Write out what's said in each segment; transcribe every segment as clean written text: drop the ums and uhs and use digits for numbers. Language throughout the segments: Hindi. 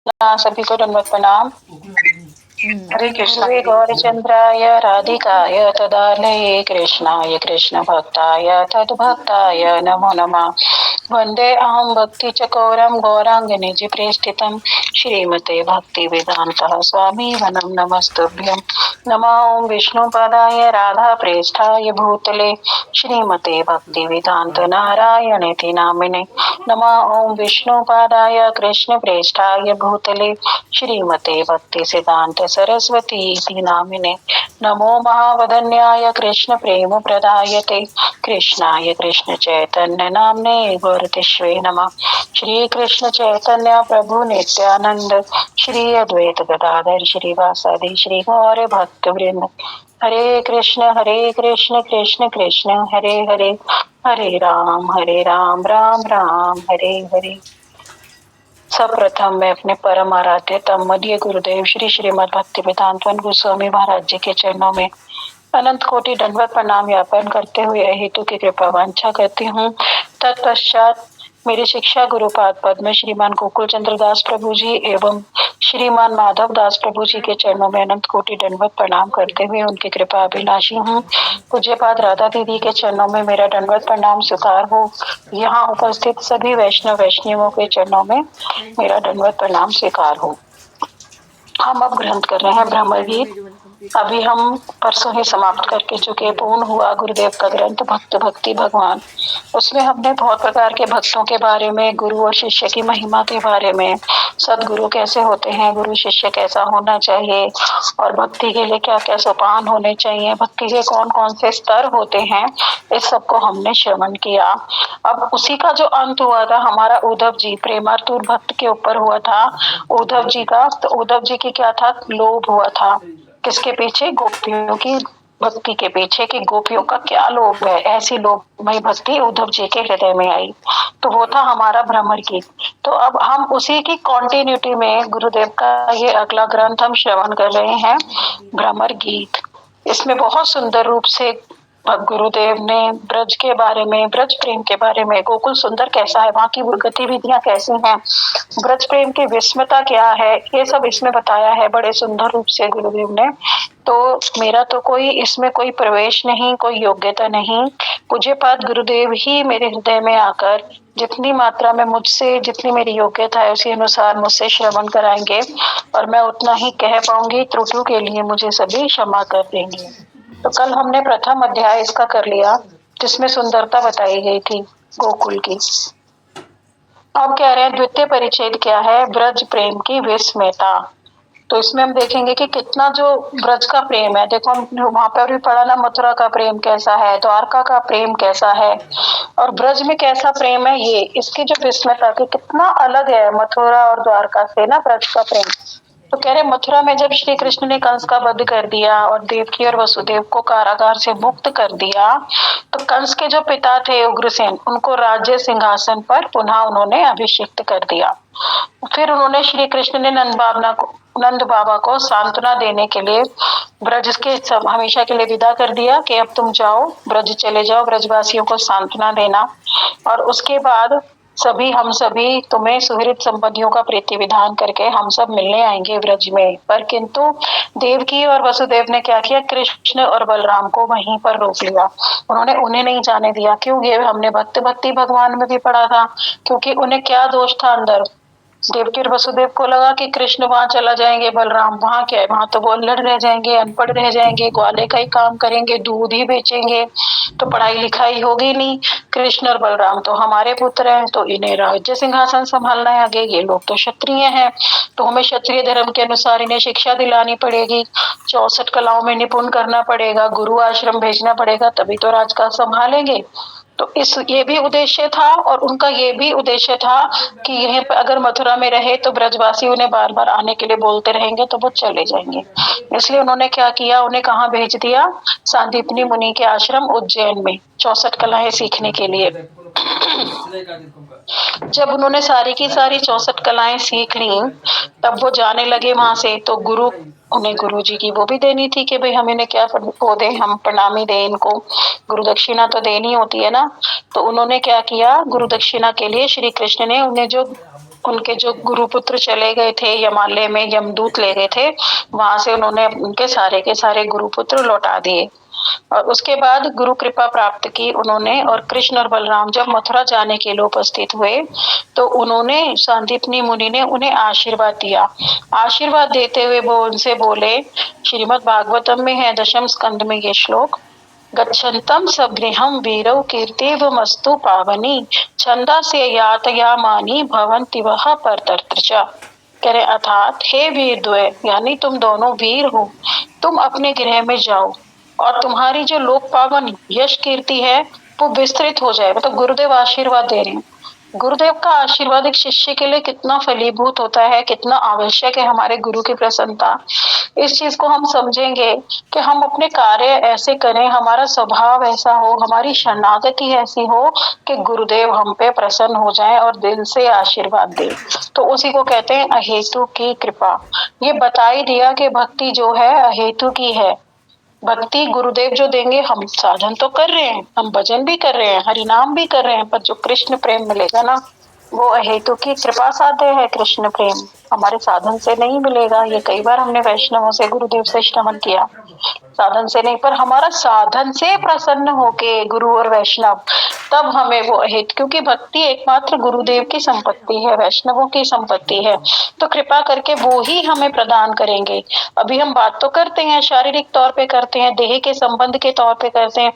सभी को दंडवत प्रणाम। हरे कृष्ण। गुरुवे गौरचंद्राय राधिकाय तदालये कृष्णाय कृष्ण भक्ताय तद्भक्ताय नमो नमः। वंदे अहं भक्ति चकोरम गौरांग निज प्रेष्ठितम श्रीमते भक्ति वेदांत स्वामी वनम नमस्तुभ्यं। नमो ओं विष्णुपदाय राधा प्रेष्ठाय भूतले श्रीमते भक्ति वेदांत नारायणेति नामिने। नमो ओं विष्णुपादाय कृष्ण प्रेष्ठाय भूतले श्रीमते भक्ति सिद्धांत सरस्वती इति नामिने। नमो महावदन्याय कृष्ण प्रेम प्रदायते कृष्णाय कृष्ण चैतन्य नामने गौरतिश्वे नमः। श्री कृष्ण चैतन्य प्रभु नित्यानंद श्री अद्वैत गदाधर श्रीवासादि श्री गौर भक्त वृंद। हरे कृष्ण कृष्ण कृष्ण हरे हरे, हरे राम राम राम हरे हरे। सर्वप्रथम मैं अपने परम आराध्य तमदीय गुरुदेव श्री श्रीमद् भक्ति वेदांत गोस्वामी महाराज जी के चरणों में अनंत कोटि दंडवत प्रणाम ज्ञापन करते हुए हेतु की कृपा वांछा करती हूँ। तत्पश्चात मेरे शिक्षा गुरुपाद पद्म श्रीमान गोकुल चंद्र दास प्रभु जी एवं श्रीमान माधव दास प्रभु जी के चरणों में अनंत कोटि दंडवत प्रणाम करते हुए उनकी कृपा अभिलाषी हूँ। पूज्यपाद राधा दीदी के चरणों में मेरा दंडवत प्रणाम स्वीकार हो। यहाँ उपस्थित सभी वैष्णवों के चरणों में मेरा दंडवत प्रणाम स्वीकार हो। हम अब ग्रंथ कर रहे हैं ब्रह्म गीत। अभी हम परसों ही समाप्त करके चुके। पूर्ण हुआ गुरुदेव का ग्रंथ भक्त भक्ति भगवान। उसमें हमने बहुत प्रकार के भक्तों के बारे में, गुरु और शिष्य की महिमा के बारे में, सदगुरु कैसे होते हैं, गुरु शिष्य कैसा होना चाहिए और भक्ति के लिए क्या क्या सोपान होने चाहिए, भक्ति के कौन कौन से स्तर होते हैं, इस सब को हमने श्रवण किया। अब उसी का जो अंत हुआ था हमारा उद्धव जी प्रेमातुर भक्त के ऊपर हुआ था। उद्धव जी का, तो उद्धव जी की क्या था, लोभ हुआ था किसके पीछे, गोपियों की भक्ति के पीछे, कि गोपियों का क्या लोभ है, ऐसी लोभमय भक्ति उद्धव जी के हृदय में आई। तो वो था हमारा भ्रमर गीत। तो अब हम उसी की कॉन्टिन्यूटी में गुरुदेव का ये अगला ग्रंथ हम श्रवण कर रहे हैं, भ्रमर गीत। इसमें बहुत सुंदर रूप से गुरुदेव ने ब्रज के बारे में, ब्रज प्रेम के बारे में, गोकुल सुंदर कैसा है, वहाँ की गतिविधियां कैसी हैं, ब्रज प्रेम की विस्मता क्या है, ये सब इसमें बताया है बड़े सुंदर रूप से गुरुदेव ने। तो मेरा तो कोई इसमें कोई प्रवेश नहीं, कोई योग्यता नहीं। पूज्यपाद गुरुदेव ही मेरे हृदय में आकर जितनी मात्रा में मुझसे, जितनी मेरी योग्यता है उसी अनुसार मुझसे श्रवण कराएंगे और मैं उतना ही कह पाऊंगी। त्रुटियों के लिए मुझे सभी क्षमा कर देंगे। तो कल हमने प्रथम अध्याय इसका कर लिया जिसमें सुंदरता बताई गई थी गोकुल की। अब कह रहे हैं द्वितीय परिच्छेद क्या है, ब्रज प्रेम की विस्मयता। तो इसमें हम देखेंगे कि कितना जो ब्रज का प्रेम है, देखो हम वहां पर भी पढ़ा ना, मथुरा का प्रेम कैसा है, द्वारका का प्रेम कैसा है और ब्रज में कैसा प्रेम है, ये इसकी जो विस्मयता की कितना अलग है मथुरा और द्वारका से ना ब्रज का प्रेम। तो कह रहे मथुरा में जब श्री कृष्ण ने कंस का वध कर दिया और देवकी और वसुदेव को कारागार से मुक्त कर दिया, तो कंस के जो पिता थे उग्रसेन, उनको राज्य सिंहासन पर पुनः उन्होंने अभिषिक्त कर दिया। फिर उन्होंने श्री कृष्ण ने नंद बाबा को सांत्वना देने के लिए ब्रज के हमेशा के लिए विदा कर दिया कि अब तुम जाओ, ब्रज चले जाओ, ब्रजवासियों को सांत्वना देना। और उसके बाद हम सभी तुम्हें सुहृद संपत्तियों का प्रीति विधान करके हम सब मिलने आएंगे ब्रज में। पर किंतु देवकी और वसुदेव ने क्या किया, कृष्ण और बलराम को वहीं पर रोक लिया। उन्होंने उन्हें नहीं जाने दिया। क्यों, ये हमने भक्ति भगवान में भी पढ़ा था, क्योंकि उन्हें क्या दोष था अंदर। देवकी और वसुदेव को लगा कि कृष्ण वहां चला जाएंगे, बलराम वहां क्या है, वहां तो वो लड़ रह जाएंगे, अनपढ़ रह जाएंगे, ग्वाले का ही काम करेंगे, दूध ही बेचेंगे, तो पढ़ाई लिखाई होगी नहीं। कृष्ण और बलराम तो हमारे पुत्र हैं, तो इन्हें राज्य सिंहासन संभालना है आगे, ये लोग तो क्षत्रिय हैं, तो हमें क्षत्रिय धर्म के अनुसार इन्हें शिक्षा दिलानी पड़ेगी, 64 कलाओं में निपुण करना पड़ेगा, गुरु आश्रम भेजना पड़ेगा, तभी तो राजकाज संभालेंगे। तो ये भी उद्देश्य था और उनका ये भी उद्देश्य था कि यहीं पर अगर मथुरा में रहे तो ब्रजवासी उन्हें बार बार आने के लिए बोलते रहेंगे तो वो चले जाएंगे। इसलिए उन्होंने क्या किया, उन्हें कहाँ भेज दिया, सांदीपनी मुनि के आश्रम उज्जैन में 64 कलाएं सीखने के लिए। जब उन्होंने सारी की सारी 64 कलाएं सीख ली, तब वो जाने लगे वहां से। तो उन्हें गुरु जी की वो भी देनी थी कि भाई हम इन्हें क्या वो दें, हम प्रणामी दें इनको, गुरु दक्षिणा तो देनी होती है ना। तो उन्होंने क्या किया, गुरु दक्षिणा के लिए श्री कृष्ण ने उन्हें जो उनके जो गुरुपुत्र चले गए थे यमालय में, यमदूत ले गए थे, वहां से उन्होंने उनके सारे के सारे गुरुपुत्र लौटा दिए। और उसके बाद गुरु कृपा प्राप्त की उन्होंने, और कृष्ण और बलराम जब मथुरा जाने के लिए उपस्थित हुए तो उन्होंने, सांदीपनी मुनि ने उन्हें आशीर्वाद दिया। आशीर्वाद देते हुए वो उनसे बोले, श्रीमद् भागवतम में है 10वें स्कंद में ये श्लोक, गच्छन्तम सगृहं वीरौ कीर्तिवमस्तु पावनी छंदास्य यातयामानि भवन्ति वह परतर्त्र च। कह रहे अर्थात हे वीर द्वय, यानी तुम दोनों वीर हो, तुम अपने गृह में जाओ और तुम्हारी जो लोक पावन यश कीर्ति है वो विस्तृत हो जाए। मतलब गुरुदेव आशीर्वाद दे रहे हैं। गुरुदेव का आशीर्वाद एक शिष्य के लिए कितना फलीभूत होता है, कितना आवश्यक है हमारे गुरु की प्रसन्नता। इस चीज को हम समझेंगे कि हम अपने कार्य ऐसे करें, हमारा स्वभाव ऐसा हो, हमारी शरणागति ऐसी हो कि गुरुदेव हम पे प्रसन्न हो जाएं और दिल से आशीर्वाद दें। तो उसी को कहते हैं अहेतु की कृपा। ये बता ही दिया कि भक्ति जो है अहेतु की है। भक्ति गुरुदेव जो देंगे, हम साधन तो कर रहे हैं, हम भजन भी कर रहे हैं, हरि नाम भी कर रहे हैं, पर जो कृष्ण प्रेम मिलेगा ना वो अहेतु की कृपा साध्य है। कृष्ण प्रेम हमारे साधन से नहीं मिलेगा। ये कई बार हमने वैष्णवों से, गुरुदेव से श्रवण किया, साधन से नहीं, पर हमारा साधन से प्रसन्न होके गुरु और वैष्णव, तब हमें वो अहित, क्योंकि भक्ति एकमात्र गुरुदेव की संपत्ति है, वैष्णवों की संपत्ति है, तो कृपा करके वो ही हमें प्रदान करेंगे। अभी हम बात तो करते हैं, शारीरिक तौर पे करते हैं, देह के संबंध के तौर पे करते हैं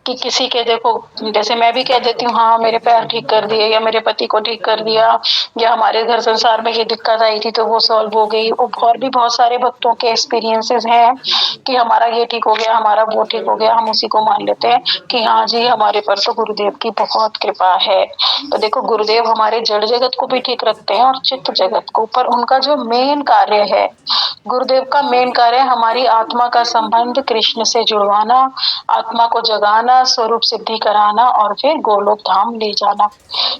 कि किसी के, देखो जैसे मैं भी कह देती हूँ हाँ मेरे पैर ठीक कर दिए, या मेरे पति को ठीक कर दिया, या हमारे घर संसार में ये दिक्कत आई थी तो वो सॉल्व हो गई। और भी बहुत सारे भक्तों के एक्सपीरियंसेस हैं कि हमारा ये ठीक हो गया, हमारा वो ठीक हो गया, हम उसी को मान लेते हैं कि हाँ जी हमारे पर तो गुरुदेव की बहुत कृपा है। तो देखो गुरुदेव हमारे जड़ जगत को भी ठीक रखते हैं और चित्त जगत को, पर उनका जो मेन कार्य है, गुरुदेव का मेन कार्य हमारी आत्मा का संबंध कृष्ण से जुड़वाना, आत्मा को जगाना, स्वरूप सिद्धि कराना और फिर गोलोक धाम ले जाना।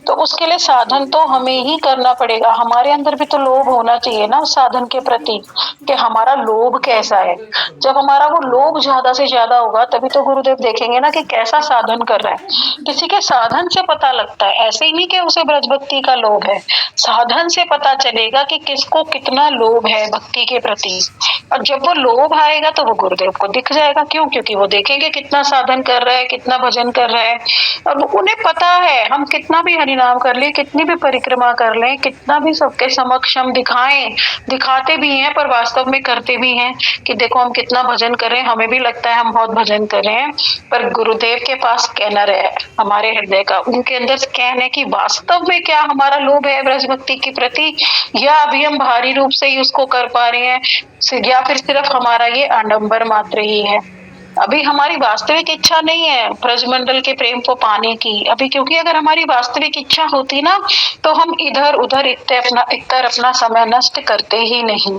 तो उसके लिए साधन तो हमें ही करना पड़ेगा। हमारे अंदर भी तो लोभ होना चाहिए ना साधन के प्रति, कि हमारा लोभ कैसा है। जब हमारा वो लोभ ज्यादा से ज्यादा होगा तभी तो गुरुदेव देखेंगे ना कि कैसा साधन कर रहा है। किसी के साधन से पता लगता है, ऐसे ही नहीं कि उसे ब्रज भक्ति का लोभ है, साधन से पता चलेगा कि किसको कितना लोभ है भक्ति के प्रति। और जब वो लोभ आएगा तो वो गुरुदेव को दिख जाएगा। क्यों? क्योंकि वो देखेंगे कितना साधन कर रहा है, कितना भजन कर रहा है, और उन्हें पता है हम कितना भी हरिनाम कर ले, कितनी भी परिक्रमा कर लें, कितना भी सबके समक्ष हम दिखाएं, दिखाते भी हैं पर वास्तव में करते भी हैं कि देखो हम कितना भजन कर रहे हैं, हमें भी लगता है हम बहुत भजन कर रहे हैं, पर गुरुदेव के पास स्कैनर है हमारे हृदय का, उनके अंदर स्कैन है कि वास्तव में क्या हमारा लोभ है ब्रज भक्ति के प्रति, या अभी हम भारी रूप से ही उसको कर पा रहे हैं, या फिर सिर्फ हमारा ये आडंबर मात्र ही है। अभी हमारी वास्तविक इच्छा नहीं है ब्रजमंडल के प्रेम को पाने की अभी, क्योंकि अगर हमारी वास्तविक इच्छा होती ना तो हम इधर उधर इतर अपना समय नष्ट करते ही नहीं।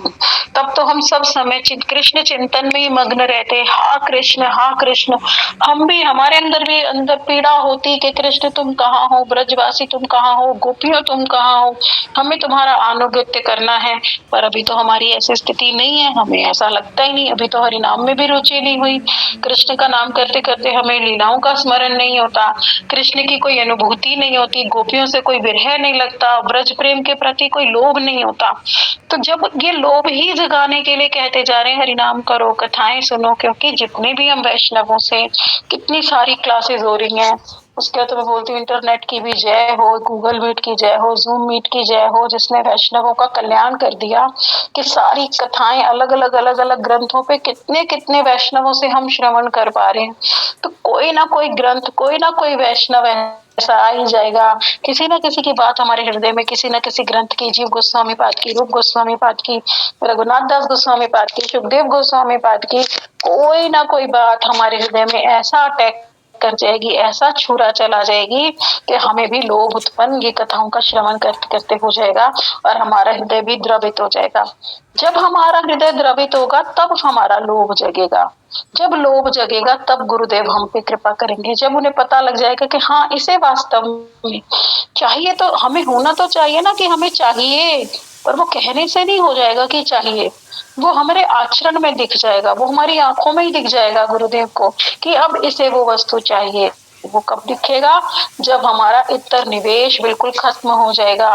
तब तो हम सब समय कृष्ण चिंतन में ही मग्न रहते, हा कृष्ण। हम भी, हमारे अंदर भी अंदर पीड़ा होती कि कृष्ण तुम कहाँ हो, ब्रजवासी तुम कहाँ हो, गोपियों तुम कहाँ हो, हमें तुम्हारा अनुगत्य करना है। पर अभी तो हमारी ऐसी स्थिति नहीं है, हमें ऐसा लगता ही नहीं, अभी तो हरि नाम में भी रुचि नहीं हुई, कृष्ण का नाम करते करते हमें लीलाओं का स्मरण नहीं होता, कृष्ण की कोई अनुभूति नहीं होती, गोपियों से कोई विरह नहीं लगता, ब्रज प्रेम के प्रति कोई लोभ नहीं होता। तो जब ये लोभ ही जगाने के लिए कहते जा रहे हैं हरि नाम करो, कथाएं सुनो, क्योंकि जितने भी हम वैष्णवों से कितनी सारी क्लासेस हो रही हैं, उसके बाद तो मैं बोलती हूँ इंटरनेट की भी जय हो, गूगल मीट की जय हो, जूम मीट की जय हो, जिसने वैष्णवों का कल्याण कर दिया कि सारी कथाएं अलग अलग ग्रंथों पे कितने कितने वैष्णवों से हम श्रवण कर पा रहे हैं। तो कोई ना कोई ग्रंथ, कोई ना कोई वैष्णव ऐसा आ ही जाएगा, किसी न किसी की बात हमारे हृदय में, किसी न किसी ग्रंथ की, जीव गोस्वामी पाद की, रूप गोस्वामी पाद की, रघुनाथ दास गोस्वामी पाद की, सुखदेव गोस्वामी पाद की, कोई ना कोई बात हमारे हृदय में ऐसा अटैक कर जाएगी, ऐसा छुरा चला जाएगी कि हमें भी लोभ उत्पन्न ये कथाओं का श्रवण करते करते हो जाएगा और हमारा हृदय भी द्रवित हो जाएगा। जब हमारा हृदय द्रवित होगा तब हमारा लोभ जगेगा, जब लोभ जगेगा तब गुरुदेव हम पे कृपा करेंगे, जब उन्हें पता लग जाएगा कि हाँ इसे वास्तव में चाहिए, तो हमें होना तो चाहिए ना कि हमें चाहिए, पर वो कहने से नहीं हो जाएगा कि चाहिए, वो हमारे आचरण में दिख जाएगा, वो हमारी आंखों में ही दिख जाएगा गुरुदेव को कि अब इसे वो वस्तु चाहिए। वो कब दिखेगा? जब हमारा इतर निवेश बिल्कुल खत्म हो जाएगा।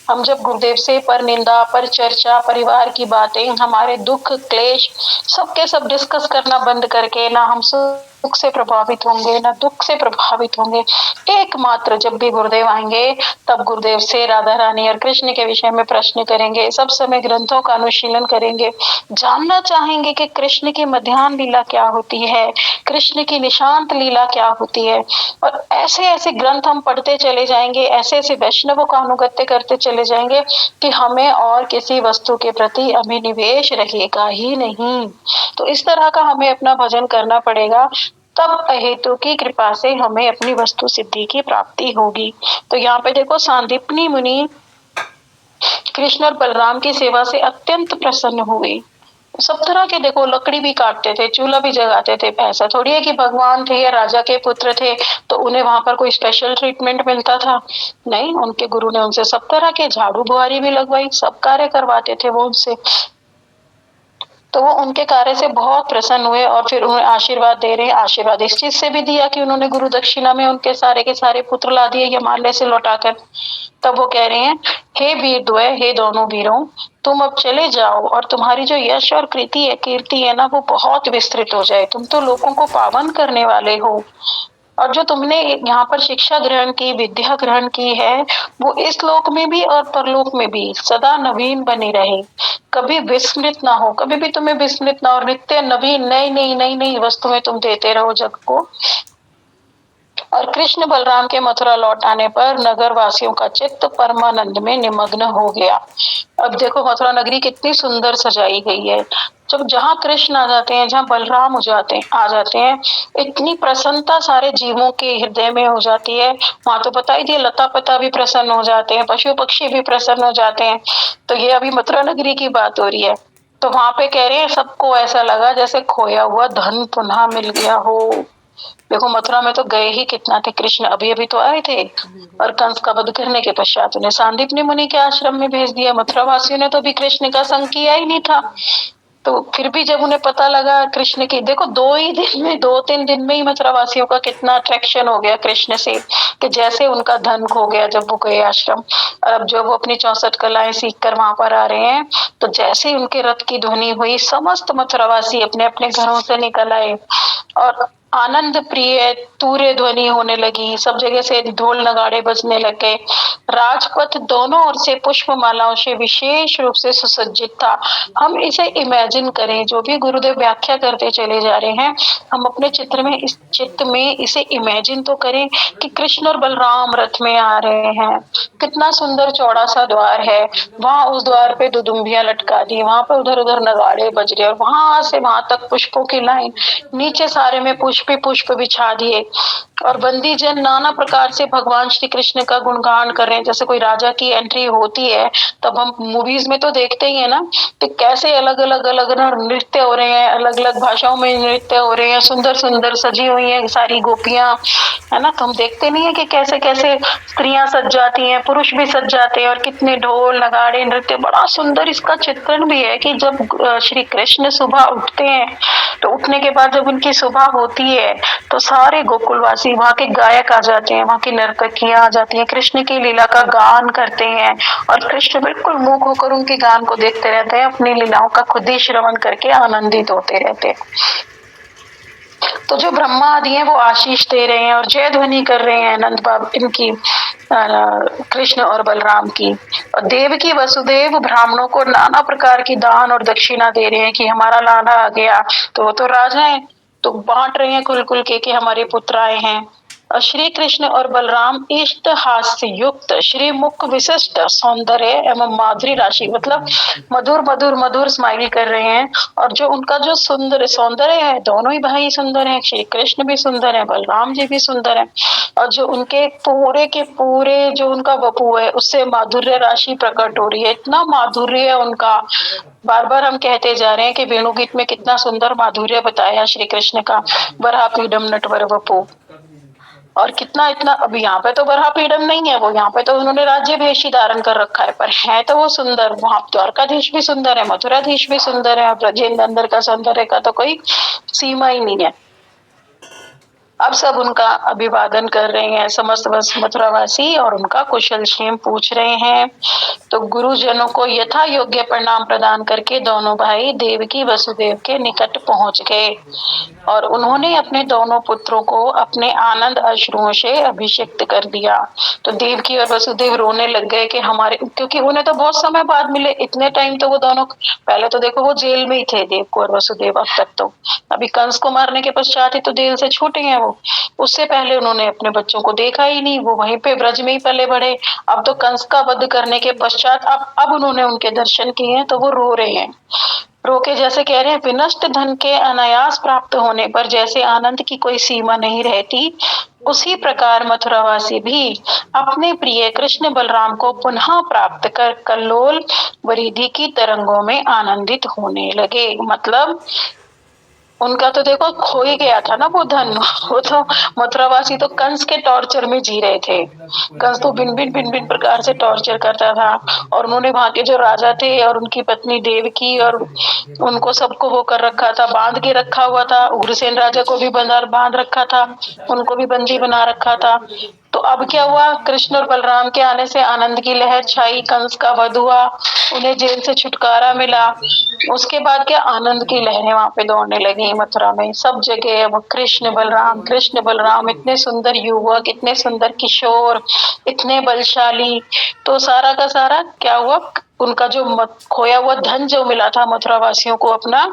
हम जब गुरुदेव से पर निंदा, पर चर्चा, परिवार की बातें, हमारे दुख क्लेश सबके सब डिस्कस करना बंद करके, ना हम सुख से प्रभावित होंगे ना दुख से प्रभावित होंगे। एकमात्र जब भी गुरुदेव आएंगे तब गुरुदेव से राधा रानी और कृष्ण के विषय में प्रश्न करेंगे, सब समय ग्रंथों का अनुशीलन करेंगे, जानना चाहेंगे कि कृष्ण की मध्याह्न लीला क्या होती है, कृष्ण की निशांत लीला क्या होती है। और ऐसे ऐसे ग्रंथ हम पढ़ते चले जाएंगे, ऐसे ऐसे वैष्णवों का अनुगत्य करते चले जाएंगे कि हमें और किसी वस्तु के प्रति अभिनिवेश रहेगा ही नहीं। तो इस तरह का हमें अपना भजन करना पड़ेगा, तब अहेतु की कृपा से हमें अपनी वस्तु सिद्धि की प्राप्ति होगी। तो यहाँ पे देखो, सांदीपनी मुनि कृष्ण और बलराम की सेवा से अत्यंत प्रसन्न हुए। सब तरह के, देखो, लकड़ी भी काटते थे, चूल्हा भी जगाते थे। ऐसा थोड़ी है कि भगवान थे या राजा के पुत्र थे तो उन्हें वहां पर कोई स्पेशल ट्रीटमेंट मिलता था। नहीं, उनके गुरु ने उनसे सब तरह के, झाड़ू बुहारी भी लगवाई, सब कार्य करवाते थे वो उनसे। तो वो उनके कार्य से बहुत प्रसन्न हुए और फिर उन्हें आशीर्वाद दे रहे हैं। आशीर्वाद इस चीज से भी दिया कि उन्होंने गुरु दक्षिणा में उनके सारे के सारे पुत्र ला दिए हिमालय से लौटाकर। तब वो कह रहे हैं, हे वीर द्वय, हे दोनों वीरों, तुम अब चले जाओ और तुम्हारी जो यश और कीर्ति है ना, वो बहुत विस्तृत हो जाए। तुम तो लोगों को पावन करने वाले हो, और जो तुमने यहाँ पर शिक्षा ग्रहण की, विद्या ग्रहण की है, वो इस लोक में भी और परलोक में भी सदा नवीन बनी रहे, कभी विस्मृत ना हो, कभी भी तुम्हें विस्मृत ना हो। नित्य नवीन नई नई नई नई वस्तुएं तुम देते रहो जग को। और कृष्ण बलराम के मथुरा लौट आने पर नगर वासियों का चित्त परमानंद में निमग्न हो गया। अब देखो, मथुरा नगरी कितनी सुंदर सजाई गई है। जब जहाँ कृष्ण आ जाते हैं, जहाँ बलराम आ जाते हैं, इतनी प्रसन्नता सारे जीवों के हृदय में हो जाती है। वहां तो बता ही दिया, लता पता भी प्रसन्न हो जाते हैं, पशु पक्षी भी प्रसन्न हो जाते हैं। तो ये अभी मथुरा नगरी की बात हो रही है। तो वहां पे कह रहे हैं, सबको ऐसा लगा जैसे खोया हुआ धन पुनः मिल गया हो। देखो, मथुरा में तो गए ही कितना थे कृष्ण, अभी अभी तो आए थे, और कंस का वध करने के पश्चात उन्हें सांदीपनि मुनि के आश्रम में भेज दिया। मथुरा वासियों ने तो अभी कृष्ण का संग किया ही नहीं था। तो फिर भी जब उन्हें पता लगा कृष्ण की, देखो, 2-3 दिन में ही मथुरा वासियों का कितना अट्रैक्शन हो गया कृष्ण से, कि जैसे उनका धन खो गया जब वो गए आश्रम। और अब जब वो अपनी 64 कलाएं सीख कर वहां पर आ रहे हैं, तो जैसे ही उनके रथ की ध्वनि हुई, समस्त मथुरावासी अपने अपने घरों से निकल आए और आनंद प्रिय तूर्य ध्वनि होने लगी। सब जगह से ढोल नगाड़े बजने लगे। राजपथ दोनों ओर से पुष्प मालाओं से विशेष रूप से सुसज्जित था। हम इसे इमेजिन करें, जो भी गुरुदेव व्याख्या करते चले जा रहे हैं, हम अपने चित्त में इसे इमेजिन तो करें कि कृष्ण और बलराम रथ में आ रहे हैं। कितना सुंदर चौड़ा सा द्वार है, वहां उस द्वार पे दुदुम्बियां लटका दी, वहां पे उधर उधर नगाड़े बज रहे, और वहां से वहां तक पुष्पों की लाइन, नीचे सारे में पुष्प ही पुष्प बिछा दिए, और बंदी जन नाना प्रकार से भगवान श्री कृष्ण का गुणगान कर रहे हैं। जैसे कोई राजा की एंट्री होती है, तब हम मूवीज में तो देखते ही है ना, कि कैसे अलग अलग अलग नृत्य हो रहे हैं, अलग अलग भाषाओं में नृत्य हो रहे हैं, सुंदर सुंदर सजी हुई हैं सारी गोपियां, है ना। तो हम देखते नहीं है कि कैसे कैसे स्त्रियां सज जाती हैं, पुरुष भी सज जाते हैं, और कितने ढोल नगाड़े नृत्य, बड़ा सुंदर इसका चित्रण भी है कि जब श्री कृष्ण सुबह उठते हैं, तो उठने के बाद जब उनकी सुबह होती है, तो सारे गोकुलवासी, वहां के गायक आ जाते हैं, वहां की नर्तकियां आ जाती हैं, कृष्ण की लीला का गान करते हैं, और कृष्ण बिल्कुल मूक होकर उनके गान को देखते रहते हैं, अपनी लीलाओं का खुद ही श्रवण करके आनंदित होते रहते हैं। तो जो ब्रह्मा आदि हैं वो आशीष दे रहे हैं और जय ध्वनि कर रहे हैं नंद बाबा इनकी, कृष्ण और बलराम की। और देवकी वसुदेव ब्राह्मणों को नाना प्रकार की दान और दक्षिणा दे रहे हैं कि हमारा लाला आ गया। तो वो तो राजा है, तो बांट रहे हैं खुल खुल के कि हमारे पुत्र आए हैं। और श्री कृष्ण और बलराम इष्ट हास्य युक्त श्री मुख विशिष्ट सौंदर्य एवं माधुरी राशि, मतलब मधुर मधुर मधुर स्माइल कर रहे हैं। और जो उनका जो सुंदर सौंदर्य है, दोनों ही भाई सुंदर हैं, श्री कृष्ण भी सुंदर है, बलराम जी भी सुंदर है। और जो उनके पूरे के पूरे जो उनका वपु है, उससे माधुर्य राशि प्रकट हो रही है, इतना माधुर्य है उनका। बार बार हम कहते जा रहे हैं कि वेणु गीत में कितना सुंदर माधुर्य बताया श्री कृष्ण का, बरहा पीडम नटवर वपु। और कितना इतना, अब यहाँ पे तो बरहा पीड़म नहीं है, वो यहाँ पे तो उन्होंने राज्य भेष ही धारण कर रखा है, पर है तो वो सुंदर। वहां द्वारकाधीश भी सुंदर है, मथुराधीश भी सुंदर है, और ब्रजेंद्र अंदर का सौंदर्य का तो कोई सीमा ही नहीं है। अब सब उनका अभिवादन कर रहे हैं, समस्त मथुरावासी, और उनका कुशल क्षेम पूछ रहे हैं। तो गुरुजनों को यथा योग्य प्रणाम प्रदान करके दोनों भाई देवकी वसुदेव के निकट पहुंच गए और उन्होंने अपने दोनों पुत्रों को अपने आनंद अश्रुओं से अभिषिक्त कर दिया। तो देवकी और वसुदेव रोने लग गए कि हमारे, क्योंकि उन्हें तो बहुत समय बाद मिले, इतने टाइम तो वो दोनों, पहले तो देखो वो जेल में ही थे देवकी और वसुदेव, अब तक तो, अभी कंस को मारने के पश्चात ही तो जेल से छूटे हैं वो, उससे पहले उन्होंने अपने बच्चों को देखा ही नहीं, वो वहीं पे ब्रज में ही पले बढ़े। अब तो कंस का वध करने के पश्चात अब उन्होंने उनके दर्शन किए हैं, तो वो रो रहे हैं, रो के जैसे कह रहे हैं, विनष्ट धन के अनायास प्राप्त होने पर जैसे आनंद की कोई सीमा नहीं रहती, उसी प्रकार मथुरावासी भी अपने प्रिय कृष्ण बलराम को पुनः प्राप्त कर कल्लोल वरिधि की तरंगों में आनंदित होने लगे। मतलब उनका तो देखो खो ही गया था ना वो धन, वो तो मथुरावासी तो कंस के टॉर्चर में जी रहे थे, कंस तो भिन्न प्रकार से टॉर्चर करता था, और उन्होंने वहां के जो राजा थे और उनकी पत्नी देवकी और उनको सबको वो कर रखा था, बांध के रखा हुआ था, उग्रसेन राजा को भी बांध रखा था, उनको भी बंदी बना रखा था। तो अब क्या हुआ, कृष्ण और बलराम के आने से आनंद की लहर छाई, कंस का वध हुआ, उन्हें जेल से छुटकारा मिला, उसके बाद क्या आनंद की लहरें वहां पे दौड़ने लगी मथुरा में, सब जगह वो कृष्ण बलराम, इतने सुंदर युवक, इतने सुंदर किशोर, इतने बलशाली। तो सारा का सारा क्या हुआ, उनका जो खोया हुआ धन जो मिला था मथुरा वासियों को अपना,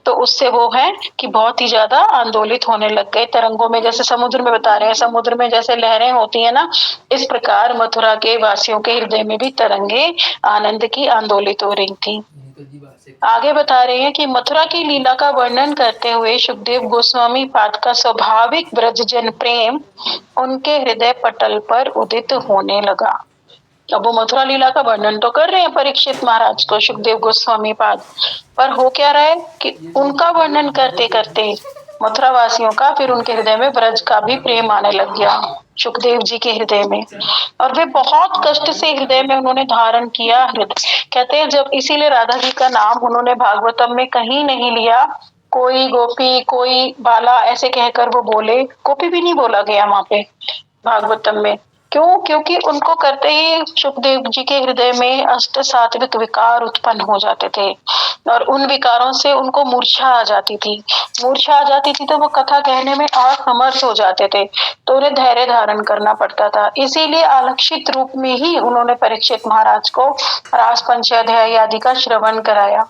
तो उससे वो है कि बहुत ही ज्यादा आंदोलित होने लग गए तरंगों में, जैसे समुद्र में बता रहे हैं, समुद्र में जैसे लहरें होती है ना, इस प्रकार मथुरा के वासियों के हृदय में भी तरंगे आनंद की आंदोलित हो रही थी। आगे बता रहे हैं कि मथुरा की लीला का वर्णन करते हुए सुखदेव गोस्वामी पाद का स्वाभाविक ब्रजजन प्रेम उनके हृदय पटल पर उदित होने लगा। अब वो मथुरा लीला का वर्णन तो कर रहे हैं परीक्षित महाराज को सुखदेव गोस्वामी पाद, पर हो क्या रहा है कि उनका वर्णन करते करते मथुरा वासियों का फिर उनके हृदय में ब्रज का भी प्रेम आने लग गया, सुखदेव जी के हृदय में, और वे बहुत कष्ट से हृदय में उन्होंने धारण किया हृदय, कहते हैं जब, इसीलिए राधा जी का नाम उन्होंने भागवतम में कहीं नहीं लिया, कोई गोपी कोई बाला ऐसे कहकर वो बोले, गोपी भी नहीं बोला गया वहां पे भागवतम में, क्यों, क्योंकि उनको करते ही सुखदेव जी के हृदय में अष्ट सात्विक विकार उत्पन्न हो जाते थे, और उन विकारों से उनको मूर्छा आ जाती थी, तो वो कथा कहने में असमर्थ हो जाते थे, तो उन्हें धैर्य धारण करना पड़ता था। इसीलिए आलक्षित रूप में ही उन्होंने परीक्षित महाराज को रास पंचाध्याय आदि का श्रवण कराया।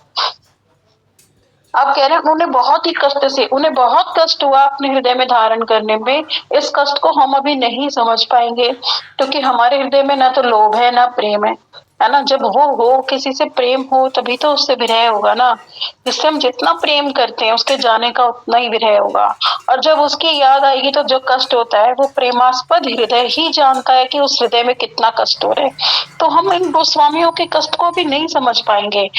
आप कह रहे हैं उन्हें बहुत कष्ट हुआ अपने हृदय में धारण करने में, इस कष्ट को हम अभी नहीं समझ पाएंगे, क्योंकि हमारे हृदय में ना तो लोभ है ना प्रेम है ना, जब वो हो किसी से प्रेम हो तभी तो उससे विरह होगा ना, जिससे हम जितना प्रेम करते हैं उसके जाने का उतना ही विरह होगा, और जब उसकी याद आएगी तो जो कष्ट होता है वो प्रेमास्पद हृदय ही जानता है कि उस हृदय में कितना कष्ट हो रहा है, तो हम इन गोस्वामियों के कष्ट को भी नहीं समझ पाएंगे।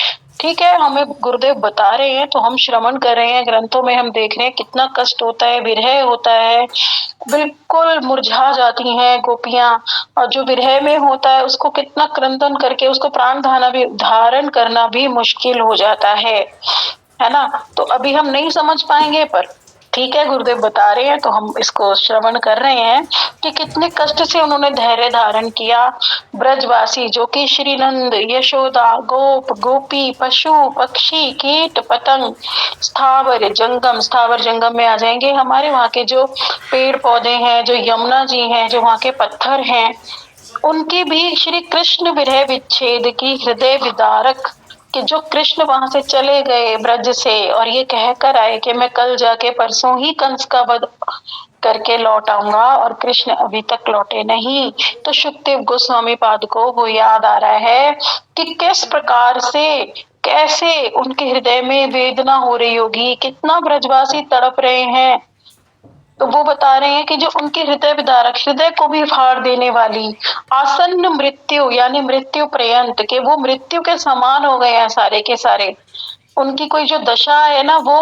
ठीक है, हमें गुरुदेव बता रहे हैं तो हम श्रवण कर रहे हैं, ग्रंथों में हम देख रहे हैं कितना कष्ट होता है, विरह होता है, बिल्कुल मुरझा जाती हैं गोपियां, और जो विरह में होता है उसको कितना क्रंदन करके उसको प्राण धारण करना भी मुश्किल हो जाता है ना, तो अभी हम नहीं समझ पाएंगे, पर ठीक है गुरुदेव बता रहे हैं तो हम इसको श्रवण कर रहे हैं कि कितने कष्ट से उन्होंने धैर्य धारण किया। ब्रजवासी जो कि श्री नंद, यशोदा, गोप गोपी, पशु पक्षी, कीट पतंग, स्थावर जंगम में आ जाएंगे, हमारे वहाँ के जो पेड़ पौधे हैं, जो यमुना जी हैं, जो वहाँ के पत्थर हैं, उनकी भी श्री कृष्ण विरह विच्छेद की हृदय विदारक, कि जो कृष्ण वहां से चले गए ब्रज से और ये कह कर आए कि मैं कल जाके परसों ही कंस का वध करके लौट आऊंगा, और कृष्ण अभी तक लौटे नहीं, तो सुखदेव गोस्वामी पाद को वो याद आ रहा है कि किस प्रकार से, कैसे उनके हृदय में वेदना हो रही होगी, कितना ब्रजवासी तड़प रहे हैं, तो वो बता रहे हैं कि जो उनके हृदय विदारक, हृदय को भी फाड़ देने वाली आसन्न मृत्यु, यानी मृत्यु पर्यंत के वो मृत्यु के समान हो गए हैं सारे के सारे, उनकी कोई जो दशा है ना वो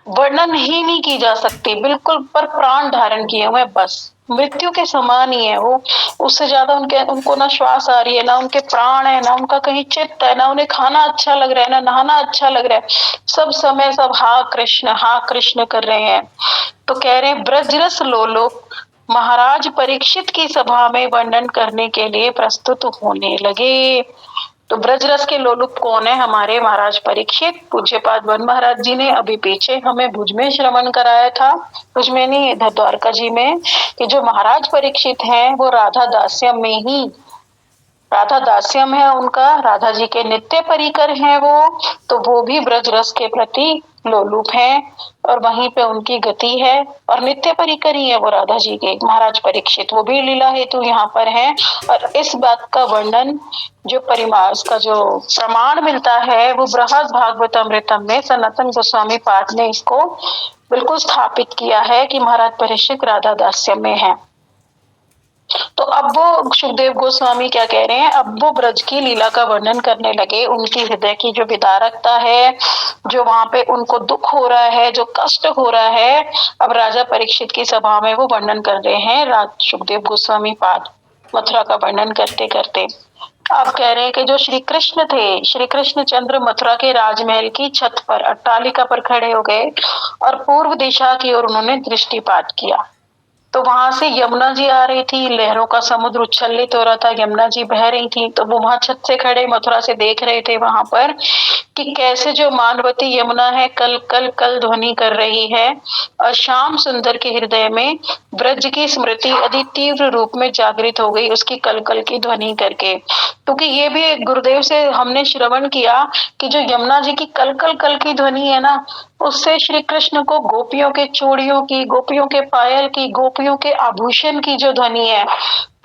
वर्णन ही नहीं की जा सकती, बिल्कुल पर प्राण धारण किए हुए बस, मृत्यु के समान ही है वो। उससे ज्यादा उनको ना श्वास आ रही है, ना उनके प्राण है, ना उनका कहीं चित्त है, ना उन्हें खाना अच्छा लग रहा है, ना नहाना अच्छा लग रहा है। सब समय सब हा कृष्ण कर रहे हैं। तो कह रहे हैं ब्रजरस लोलो महाराज परीक्षित की सभा में वर्णन करने के लिए प्रस्तुत होने लगे। तो ब्रजरस के लोलुप कौन है? हमारे महाराज परीक्षित। पूज्यपाद वन महाराज जी ने अभी पीछे हमें भुज में श्रवण कराया था, भुज में नहीं, इधर द्वारका जी में, कि जो महाराज परीक्षित हैं वो राधा दास्यम में ही, राधा दास्यम है उनका, राधा जी के नित्य परिकर हैं वो, तो वो भी ब्रज रस के प्रति लोलुप हैं और वहीं पे उनकी गति है और नित्य परिकर ही है वो राधा जी के महाराज परीक्षित, वो भी लीला हेतु यहाँ पर है। और इस बात का वर्णन जो परिमास का जो प्रमाण मिलता है वो बृहद भागवत अमृतम में सनातन गोस्वामी पाद ने इसको बिल्कुल स्थापित किया है कि महाराज परीक्षित राधा दास्य में है। तो अब वो सुखदेव गोस्वामी क्या कह रहे हैं, अब वो ब्रज की लीला का वर्णन करने लगे, उनकी हृदय की जो विदारकता है, जो वहां पे उनको दुख हो रहा है, जो कष्ट हो रहा है, अब राजा परीक्षित की सभा में वो वर्णन कर रहे हैं सुखदेव गोस्वामी पाद, मथुरा का वर्णन करते करते। आप कह रहे हैं कि जो श्री कृष्ण थे, श्री कृष्ण चंद्र मथुरा के राजमहल की छत पर अट्टालिका पर खड़े हो गए और पूर्व दिशा की ओर उन्होंने दृष्टिपात किया। तो वहां से यमुना जी आ रही थी, लहरों का समुद्र उच्छलित हो रहा था, यमुना जी बह रही थी, तो वो वहां छत से खड़े मथुरा से देख रहे थे वहां पर कि कैसे जो मानवती यमुना है कल कल कल ध्वनि कर रही है और श्याम सुंदर के हृदय में ब्रज की स्मृति अति तीव्र रूप में जागृत हो गई उसकी कल कल की ध्वनि करके। क्योंकि ये भी गुरुदेव से हमने श्रवण किया कि जो यमुना जी की कल कल कल की ध्वनि है ना, उससे श्री कृष्ण को गोपियों के चूड़ियों की, गोपियों के पायल की, गोपियों के आभूषण की जो ध्वनि है,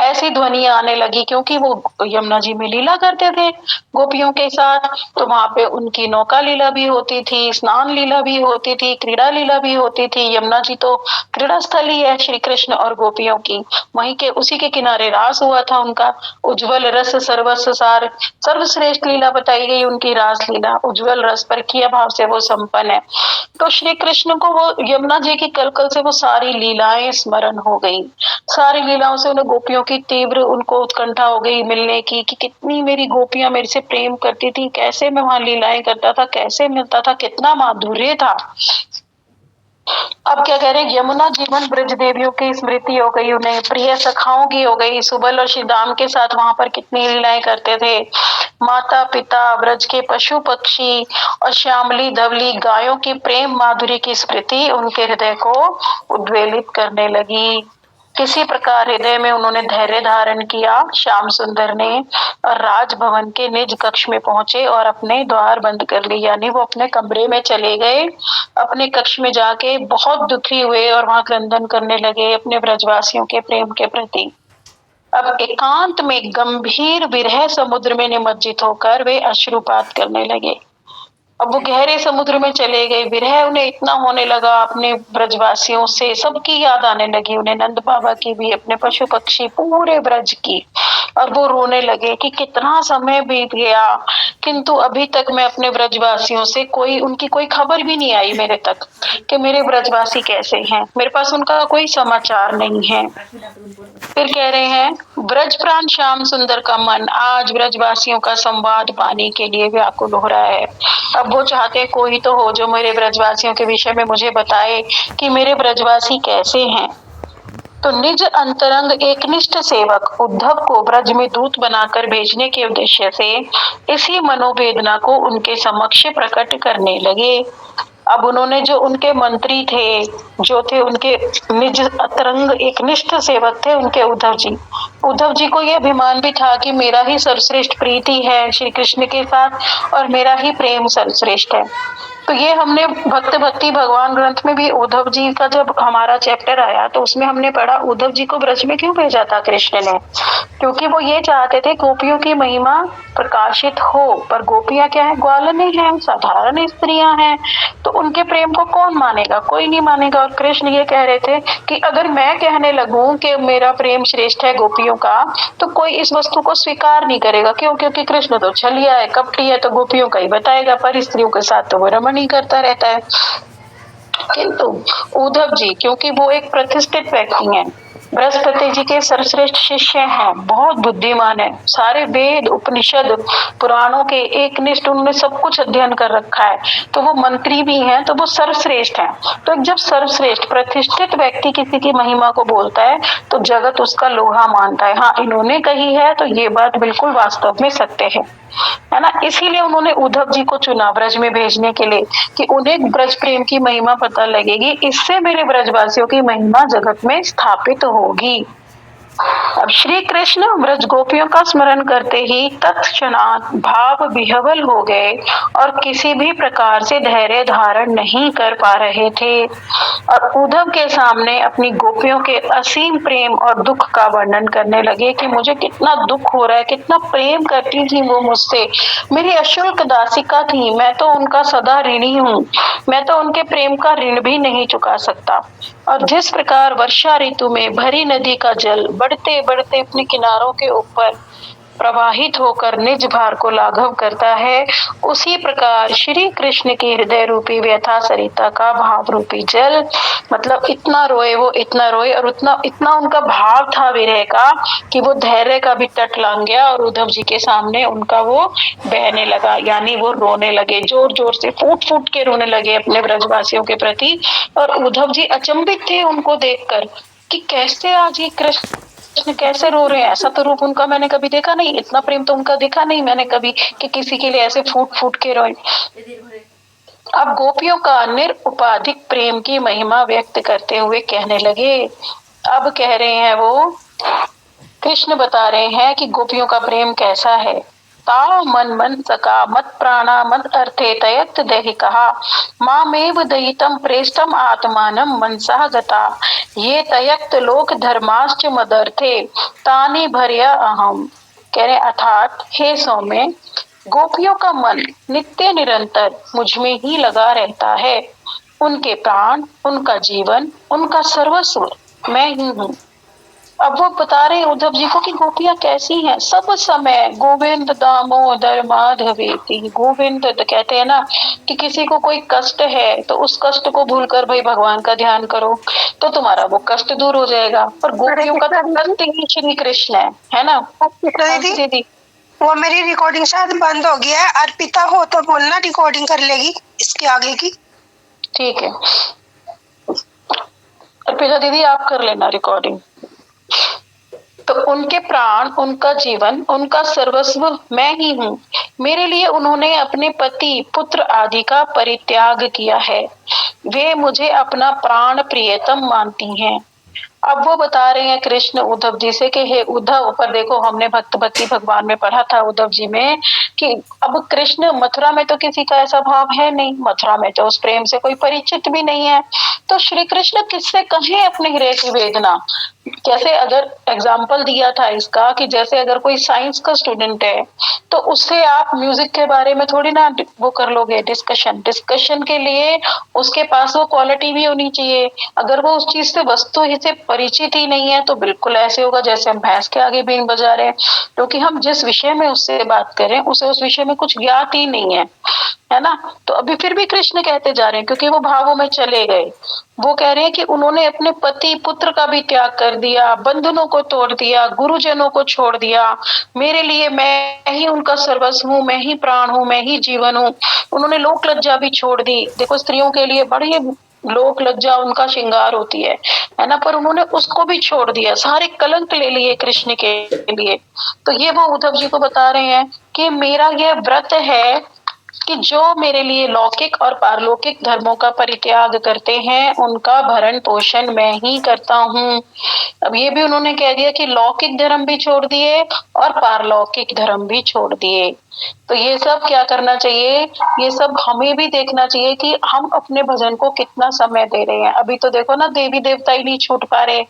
ऐसी ध्वनि आने लगी, क्योंकि वो यमुना जी में लीला करते थे गोपियों के साथ। तो वहां पे उनकी नौका लीला भी होती थी, स्नान लीला भी होती थी, क्रीड़ा लीला भी होती थी। यमुना जी तो क्रीड़ा स्थल ही है श्री कृष्ण और गोपियों की। वहीं के उसी के किनारे रास हुआ था उनका। उज्जवल रस सर्वस्व सार, सर्वश्रेष्ठ लीला बताई गई उनकी रास लीला, उज्जवल रस पर किया भाव से वो संपन्न है। तो श्री कृष्ण को वो यमुना जी की कलकल से वो सारी लीलाएं स्मरण हो गई, सारी लीलाओं से उन्हें गोपियों की तीव्र उनको उत्कंठा हो गई मिलने की, कि कितनी मेरी गोपियां मेरे से प्रेम करती थी, कैसे मैं वहां लीलाएं करता था, कैसे मिलता था, कितना माधुर्य था। अब क्या कह रहे हैं, यमुना जीवन ब्रज देवियों की स्मृति हो गई, उन्हें प्रिय सखाओं की हो गई, सुबल और श्रीदाम के साथ वहां पर कितनी लीलाएं करते थे, माता पिता, ब्रज के पशु पक्षी और श्यामली धवली गायों की प्रेम माधुरी की स्मृति उनके हृदय को उद्वेलित करने लगी। किसी प्रकार हृदय में उन्होंने धैर्य धारण किया श्याम सुंदर ने, और राजभवन के निज कक्ष में पहुंचे और अपने द्वार बंद कर लिए, यानी वो अपने कमरे में चले गए, अपने कक्ष में जाके बहुत दुखी हुए और वहां क्रंदन करने लगे अपने ब्रजवासियों के प्रेम के प्रति। अब एकांत में गंभीर विरह समुद्र में निमज्जित होकर वे अश्रुपात करने लगे। अब वो गहरे समुद्र में चले गए, विरह उन्हें इतना होने लगा अपने ब्रजवासियों से, सबकी याद आने लगी उन्हें, नंद बाबा की भी, अपने पशु पक्षी, पूरे ब्रज की। और वो रोने लगे कि कितना समय बीत गया किंतु अभी तक मैं अपने ब्रजवासियों से उनकी कोई खबर भी नहीं आई मेरे तक कि मेरे ब्रजवासी कैसे हैं, मेरे पास उनका कोई समाचार नहीं है। फिर कह रहे हैं ब्रज प्राण श्याम सुंदर का मन आज ब्रजवासियों का संवाद पाने के लिए व्याकुल हो रहा है। अब वो चाहते कोई तो हो जो मेरे ब्रजवासियों के विषय में मुझे बताए कि मेरे ब्रजवासी कैसे हैं। तो निज अंतरंग एकनिष्ठ सेवक उद्धव को ब्रज में दूत बनाकर भेजने के उद्देश्य से इसी मनोवेदना को उनके समक्ष प्रकट करने लगे। अब उन्होंने जो उनके मंत्री थे, जो थे उनके निज अंतरंग एकनिष्ठ सेवक थे उनके उद्धव जी को यह अभिमान भी था कि मेरा ही सर्वश्रेष्ठ प्रीति है श्री कृष्ण के साथ और मेरा ही प्रेम सर्वश्रेष्ठ है। तो ये हमने भक्त भक्ति भगवान ग्रंथ में भी उद्धव जी का जब हमारा चैप्टर आया तो उसमें हमने पढ़ा उद्धव जी को ब्रज में क्यों भेजा था कृष्ण ने, क्योंकि वो ये चाहते थे गोपियों की महिमा प्रकाशित हो। पर गोपियां क्या है, ग्वालनी है, साधारण स्त्रियां हैं, तो उनके प्रेम को कौन मानेगा, कोई नहीं मानेगा। और कृष्ण ये कह रहे थे कि अगर मैं कहने लगूं कि मेरा प्रेम श्रेष्ठ है गोपियों का तो कोई इस वस्तु को स्वीकार नहीं करेगा। क्यों? क्योंकि कृष्ण तो छलिया है, कपटी है, तो गोपियों का ही बताएगा, पर स्त्रियों के साथ तो वो रमण ही करता रहता है। किंतु उद्धव जी क्योंकि वो एक प्रतिष्ठित व्यक्ति हैं, बृहस्पति जी के सर्वश्रेष्ठ शिष्य हैं, बहुत बुद्धिमान है, सारे वेद उपनिषद पुराणों के एक निष्ठ उन्होंने सब कुछ अध्ययन कर रखा है, तो वो मंत्री भी हैं, तो वो सर्वश्रेष्ठ हैं। तो जब सर्वश्रेष्ठ प्रतिष्ठित व्यक्ति किसी की महिमा को बोलता है तो जगत उसका लोहा मानता है। हाँ, इन्होंने कही है तो ये बात बिल्कुल वास्तव में सत्य है ना। इसीलिए उन्होंने उद्धव जी को चुना ब्रज में भेजने के लिए कि उन्हें ब्रज प्रेम की महिमा पता लगेगी, इससे मेरे ब्रजवासियों की महिमा जगत में स्थापित होगी। अब श्री कृष्ण ब्रज गोपियों का स्मरण करते ही तत्क्षणात भाव विह्वल हो गए और किसी भी प्रकार से धैर्य धारण नहीं कर पा रहे थे और उद्धव के सामने अपनी गोपियों के असीम प्रेम और दुख का वर्णन करने लगे कि मुझे कितना दुख हो रहा है, कितना प्रेम करती थी वो मुझसे, मेरी अशुल्क दासिका थी, मैं तो उनका सदा ऋणी हूँ, मैं तो उनके प्रेम का ऋण भी नहीं चुका सकता। और जिस प्रकार वर्षा ऋतु में भरी नदी का जल बढ़ते बढ़ते अपने किनारों के ऊपर प्रवाहित होकर निज भार को लाघव करता है, उसी प्रकार श्री कृष्ण की हृदय रूपी व्यथा सरिता का भाव रूपी जल, मतलब इतना रोए वो, इतना रोए और उतना इतना उनका भाव था विरह का कि वो धैर्य का भी तट लांग गया और उद्धव जी के सामने उनका वो बहने लगा, यानी वो रोने लगे, जोर जोर से फूट फूट के रोने लगे अपने ब्रजवासियों के प्रति। और उद्धव जी अचंभित थे उनको देखकर कि कैसे आज ये कृष्ण कैसे रो रहे हैं, ऐसा तो रूप उनका मैंने कभी देखा नहीं, इतना प्रेम तो उनका देखा नहीं मैंने कभी कि किसी के लिए ऐसे फूट फूट के रोए। अब गोपियों का निरुपाधिक प्रेम की महिमा व्यक्त करते हुए कहने लगे, अब कह रहे हैं वो कृष्ण बता रहे हैं कि गोपियों का प्रेम कैसा है। ताव मन मन सका मत प्राणा मत अर्थे तयत दहि कहा मामेव दयितम प्रेष्टम आत्मानम मनसा गता ये तयक्त लोक धर्माश्च मदर्थे तानि भर्या अहम। कह रहे अर्थात हे सौम्य, गोपियों का मन नित्य निरंतर मुझ में ही लगा रहता है, उनके प्राण, उनका जीवन, उनका सर्वस्व मैं ही हूँ। अब वो बता रहे हैं उद्धव जी को कि गोपियां कैसी हैं, सब समय गोविंद दामोदर माधवेति। गोविंद तो कहते हैं ना कि किसी को कोई कष्ट है तो उस कष्ट को भूलकर भाई भगवान का ध्यान करो तो तुम्हारा वो कष्ट दूर हो जाएगा। पर गोपियों का तो कष्ट ही श्री कृष्ण है ना। दीदी वो मेरी रिकॉर्डिंग शायद बंद हो गया है, अर्पिता हो तो बोलना, रिकॉर्डिंग कर लेगी इसके आगे की। ठीक है अर्पिता दीदी आप कर लेना रिकॉर्डिंग। तो उनके प्राण, उनका जीवन, उनका सर्वस्व मैं ही हूँ, मेरे लिए उन्होंने अपने पति पुत्र आदि का परित्याग किया है, वे मुझे अपना प्राण प्रियतम मानती हैं। अब वो बता रहे हैं कृष्ण उद्धव जी से कि हे उद्धव, पर देखो हमने भक्त भक्ति भगवान में पढ़ा था उद्धव जी में कि अब कृष्ण मथुरा में तो किसी का ऐसा भाव है नहीं, मथुरा में तो उस प्रेम से कोई परिचित भी नहीं है, तो श्री कृष्ण किससे कहें अपने हृदय की वेदना। जैसे अगर एग्जाम्पल दिया था इसका कि जैसे अगर कोई साइंस का स्टूडेंट है तो उससे आप म्यूजिक के बारे में थोड़ी ना वो कर लोगे डिस्कशन के लिए उसके पास वो क्वालिटी भी होनी चाहिए। अगर वो उस चीज से वस्तु ही से परिचित ही नहीं है तो बिल्कुल ऐसे होगा जैसे हम भैंस के आगे बीन बजा रहे हैं, क्योंकि हम जिस विषय में उससे बात करें उसे उस विषय में कुछ ज्ञात ही नहीं है ना। तो अभी फिर भी कृष्ण कहते जा रहे हैं क्योंकि वो भावों में चले गए। वो कह रहे हैं कि उन्होंने अपने पति पुत्र का भी त्याग कर दिया, बंधनों को तोड़ दिया, गुरुजनों को छोड़ दिया, मेरे लिए मैं ही उनका सर्वस्व हूँ, मैं ही प्राण हूँ, मैं ही जीवन हूँ। उन्होंने लोक लज्जा भी छोड़ दी। देखो स्त्रियों के लिए बड़ी लोक लज्जा उनका श्रृंगार होती है ना, पर उन्होंने उसको भी छोड़ दिया, सारे कलंक ले लिए कृष्ण के लिए। तो ये वो उद्धव जी को बता रहे हैं कि मेरा यह व्रत है कि जो मेरे लिए लौकिक और पारलौकिक धर्मों का परित्याग करते हैं उनका भरण पोषण मैं ही करता हूँ। अब ये भी उन्होंने कह दिया कि लौकिक धर्म भी छोड़ दिए और पारलौकिक धर्म भी छोड़ दिए। तो ये सब क्या करना चाहिए, ये सब हमें भी देखना चाहिए कि हम अपने भजन को कितना समय दे रहे हैं। अभी तो देखो ना देवी देवता ही नहीं छूट पा रहे,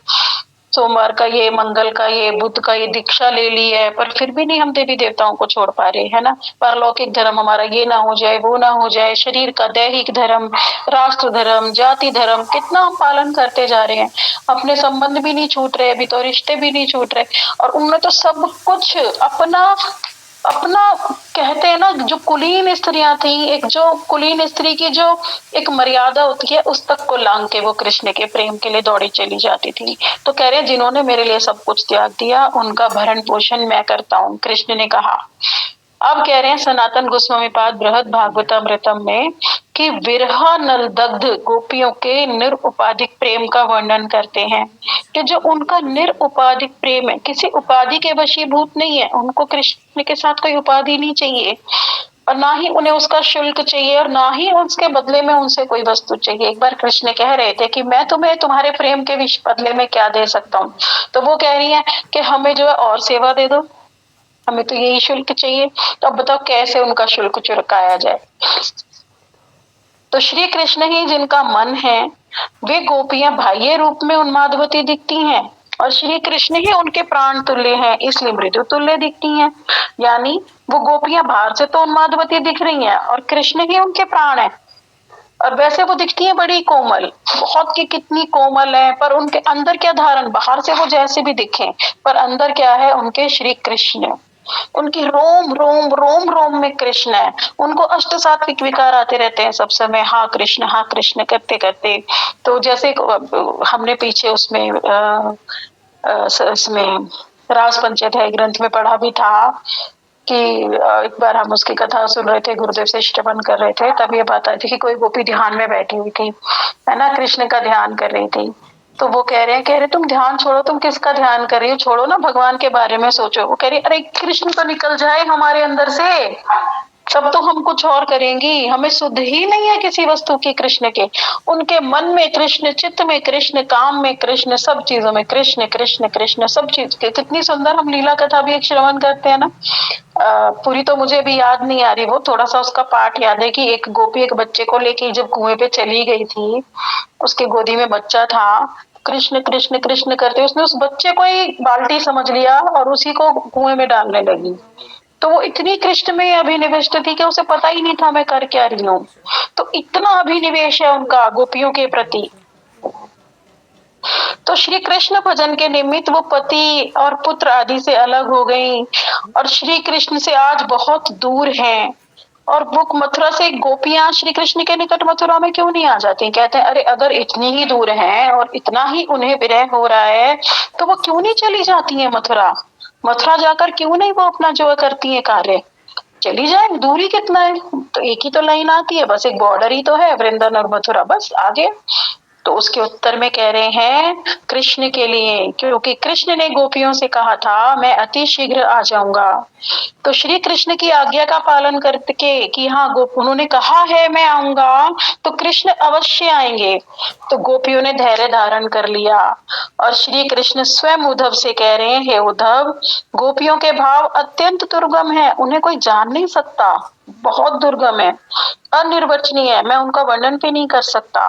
सोमवार का ये, मंगल का ये, बुध का ये दीक्षा ले ली है, पर फिर भी नहीं हम देवी देवताओं को छोड़ पा रहे है ना। पारलौकिक धर्म हमारा ये ना हो जाए, वो ना हो जाए, शरीर का दैहिक धर्म, राष्ट्र धर्म, जाति धर्म कितना हम पालन करते जा रहे हैं, अपने संबंध भी नहीं छूट रहे, अभी तो रिश्ते भी नहीं छूट रहे। और उन्होंने तो सब कुछ अपना अपना, कहते हैं ना, जो कुलीन स्त्रियां थी, एक जो कुलीन स्त्री की जो एक मर्यादा होती है उस तक को लांग के वो कृष्ण के प्रेम के लिए दौड़ी चली जाती थी। तो कह रहे हैं जिन्होंने मेरे लिए सब कुछ त्याग दिया उनका भरण पोषण मैं करता हूँ, कृष्ण ने कहा। अब कह रहे हैं सनातन गोस्वामी पाद बृहद भागवतामृतम में कि विरह नल दग्ध गोपियों के निरुपाधिक प्रेम का वर्णन करते हैं कि जो उनका निरुपाधिक प्रेम है, किसी उपाधि के वशीभूत नहीं है, उनको कृष्ण के साथ कोई उपाधि नहीं चाहिए और ना ही उन्हें उसका शुल्क चाहिए और ना ही उसके बदले में उनसे कोई वस्तु चाहिए। एक बार कृष्ण कह रहे थे कि मैं तुम्हें तुम्हारे प्रेम के बदले में क्या दे सकता हूँ, तो वो कह रही है कि हमें जो है और सेवा दे दो, हमें तो यही शुल्क चाहिए। तो अब बताओ कैसे उनका शुल्क चुकाया जाए। तो श्री कृष्ण ही जिनका मन है वे गोपियां बाह्य रूप में उन्मादवती दिखती हैं और श्री कृष्ण ही उनके प्राण तुल्य हैं, इसलिए मृत्यु तुल्य दिखती हैं। यानी वो गोपियां बाहर से तो उन्मादवती दिख रही हैं और कृष्ण ही उनके प्राण है। और वैसे वो दिखती है बड़ी कोमल, बहुत की कितनी कोमल है, पर उनके अंदर क्या धारण, बाहर से वो जैसे भी दिखे पर अंदर क्या है उनके, श्री कृष्ण। उनकी रोम रोम रोम रोम में कृष्ण है। उनको अष्ट सात्विक विकार आते रहते हैं सब समय, हाँ कृष्ण करते करते। तो जैसे हमने पीछे उसमें इसमें रास पंचाध्याय ग्रंथ में पढ़ा भी था कि एक बार हम उसकी कथा सुन रहे थे, गुरुदेव से श्रवण कर रहे थे, तब ये बात आई थी कि कोई गोपी ध्यान में बैठी हुई थी, है ना, कृष्ण का ध्यान कर रही थी। तो वो कह रहे तुम ध्यान छोड़ो, तुम किसका ध्यान कर रही हो, छोड़ो ना, भगवान के बारे में सोचो। वो कह रही अरे कृष्ण तो निकल जाए हमारे अंदर से, तब तो हम कुछ और करेंगी, हमें सुध ही नहीं है किसी वस्तु की कृष्ण के। उनके मन में कृष्ण, चित्त में कृष्ण, काम में कृष्ण, सब चीजों में कृष्ण कृष्ण कृष्ण, सब चीज के। कितनी सुंदर हम लीला कथा भी एक श्रवण करते हैं ना, पूरी तो मुझे भी याद नहीं आ रही, वो थोड़ा सा उसका पाठ याद है कि एक गोपी एक बच्चे को लेके जब कुएं पे चली गई थी, उसके गोदी में बच्चा था, कृष्ण कृष्ण कृष्ण करते उसने उस बच्चे को ही बाल्टी समझ लिया और उसी को कुएं में डालने लगी। तो वो इतनी कृष्ण में अभिनिविष्ट थी कि उसे पता ही नहीं था मैं कर क्या रही हूँ। तो इतना अभिनिवेश है उनका गोपियों के प्रति। तो श्री कृष्ण भजन के निमित्त वो पति और पुत्र आदि से अलग हो गई और श्री कृष्ण से आज बहुत दूर हैं। और वो मथुरा से गोपियां श्री कृष्ण के निकट मथुरा में क्यों नहीं आ जाती, कहते हैं अरे अगर इतनी ही दूर हैं और इतना ही उन्हें विरह हो रहा है तो वो क्यों नहीं चली जाती है मथुरा। मथुरा जाकर क्यों नहीं वो अपना जो करती है कार्य, चली जाए, दूरी कितना है, तो एक ही तो लाइन आती है, बस एक बॉर्डर ही तो है वृंदावन और मथुरा, बस आगे। तो उसके उत्तर में कह रहे हैं कृष्ण के लिए, क्योंकि कृष्ण ने गोपियों से कहा था मैं अति शीघ्र आ जाऊंगा। तो श्री कृष्ण की आज्ञा का पालन करके कि हाँ उन्होंने कहा है मैं आऊंगा, तो कृष्ण अवश्य आएंगे। तो गोपियों ने धैर्य धारण कर लिया और श्री कृष्ण स्वयं उद्धव से कह रहे हैं हे उद्धव, गोपियों के भाव अत्यंत दुर्गम है, उन्हें कोई जान नहीं सकता, बहुत दुर्गम है, अनिर्वचनीय है, मैं उनका वर्णन भी नहीं कर सकता।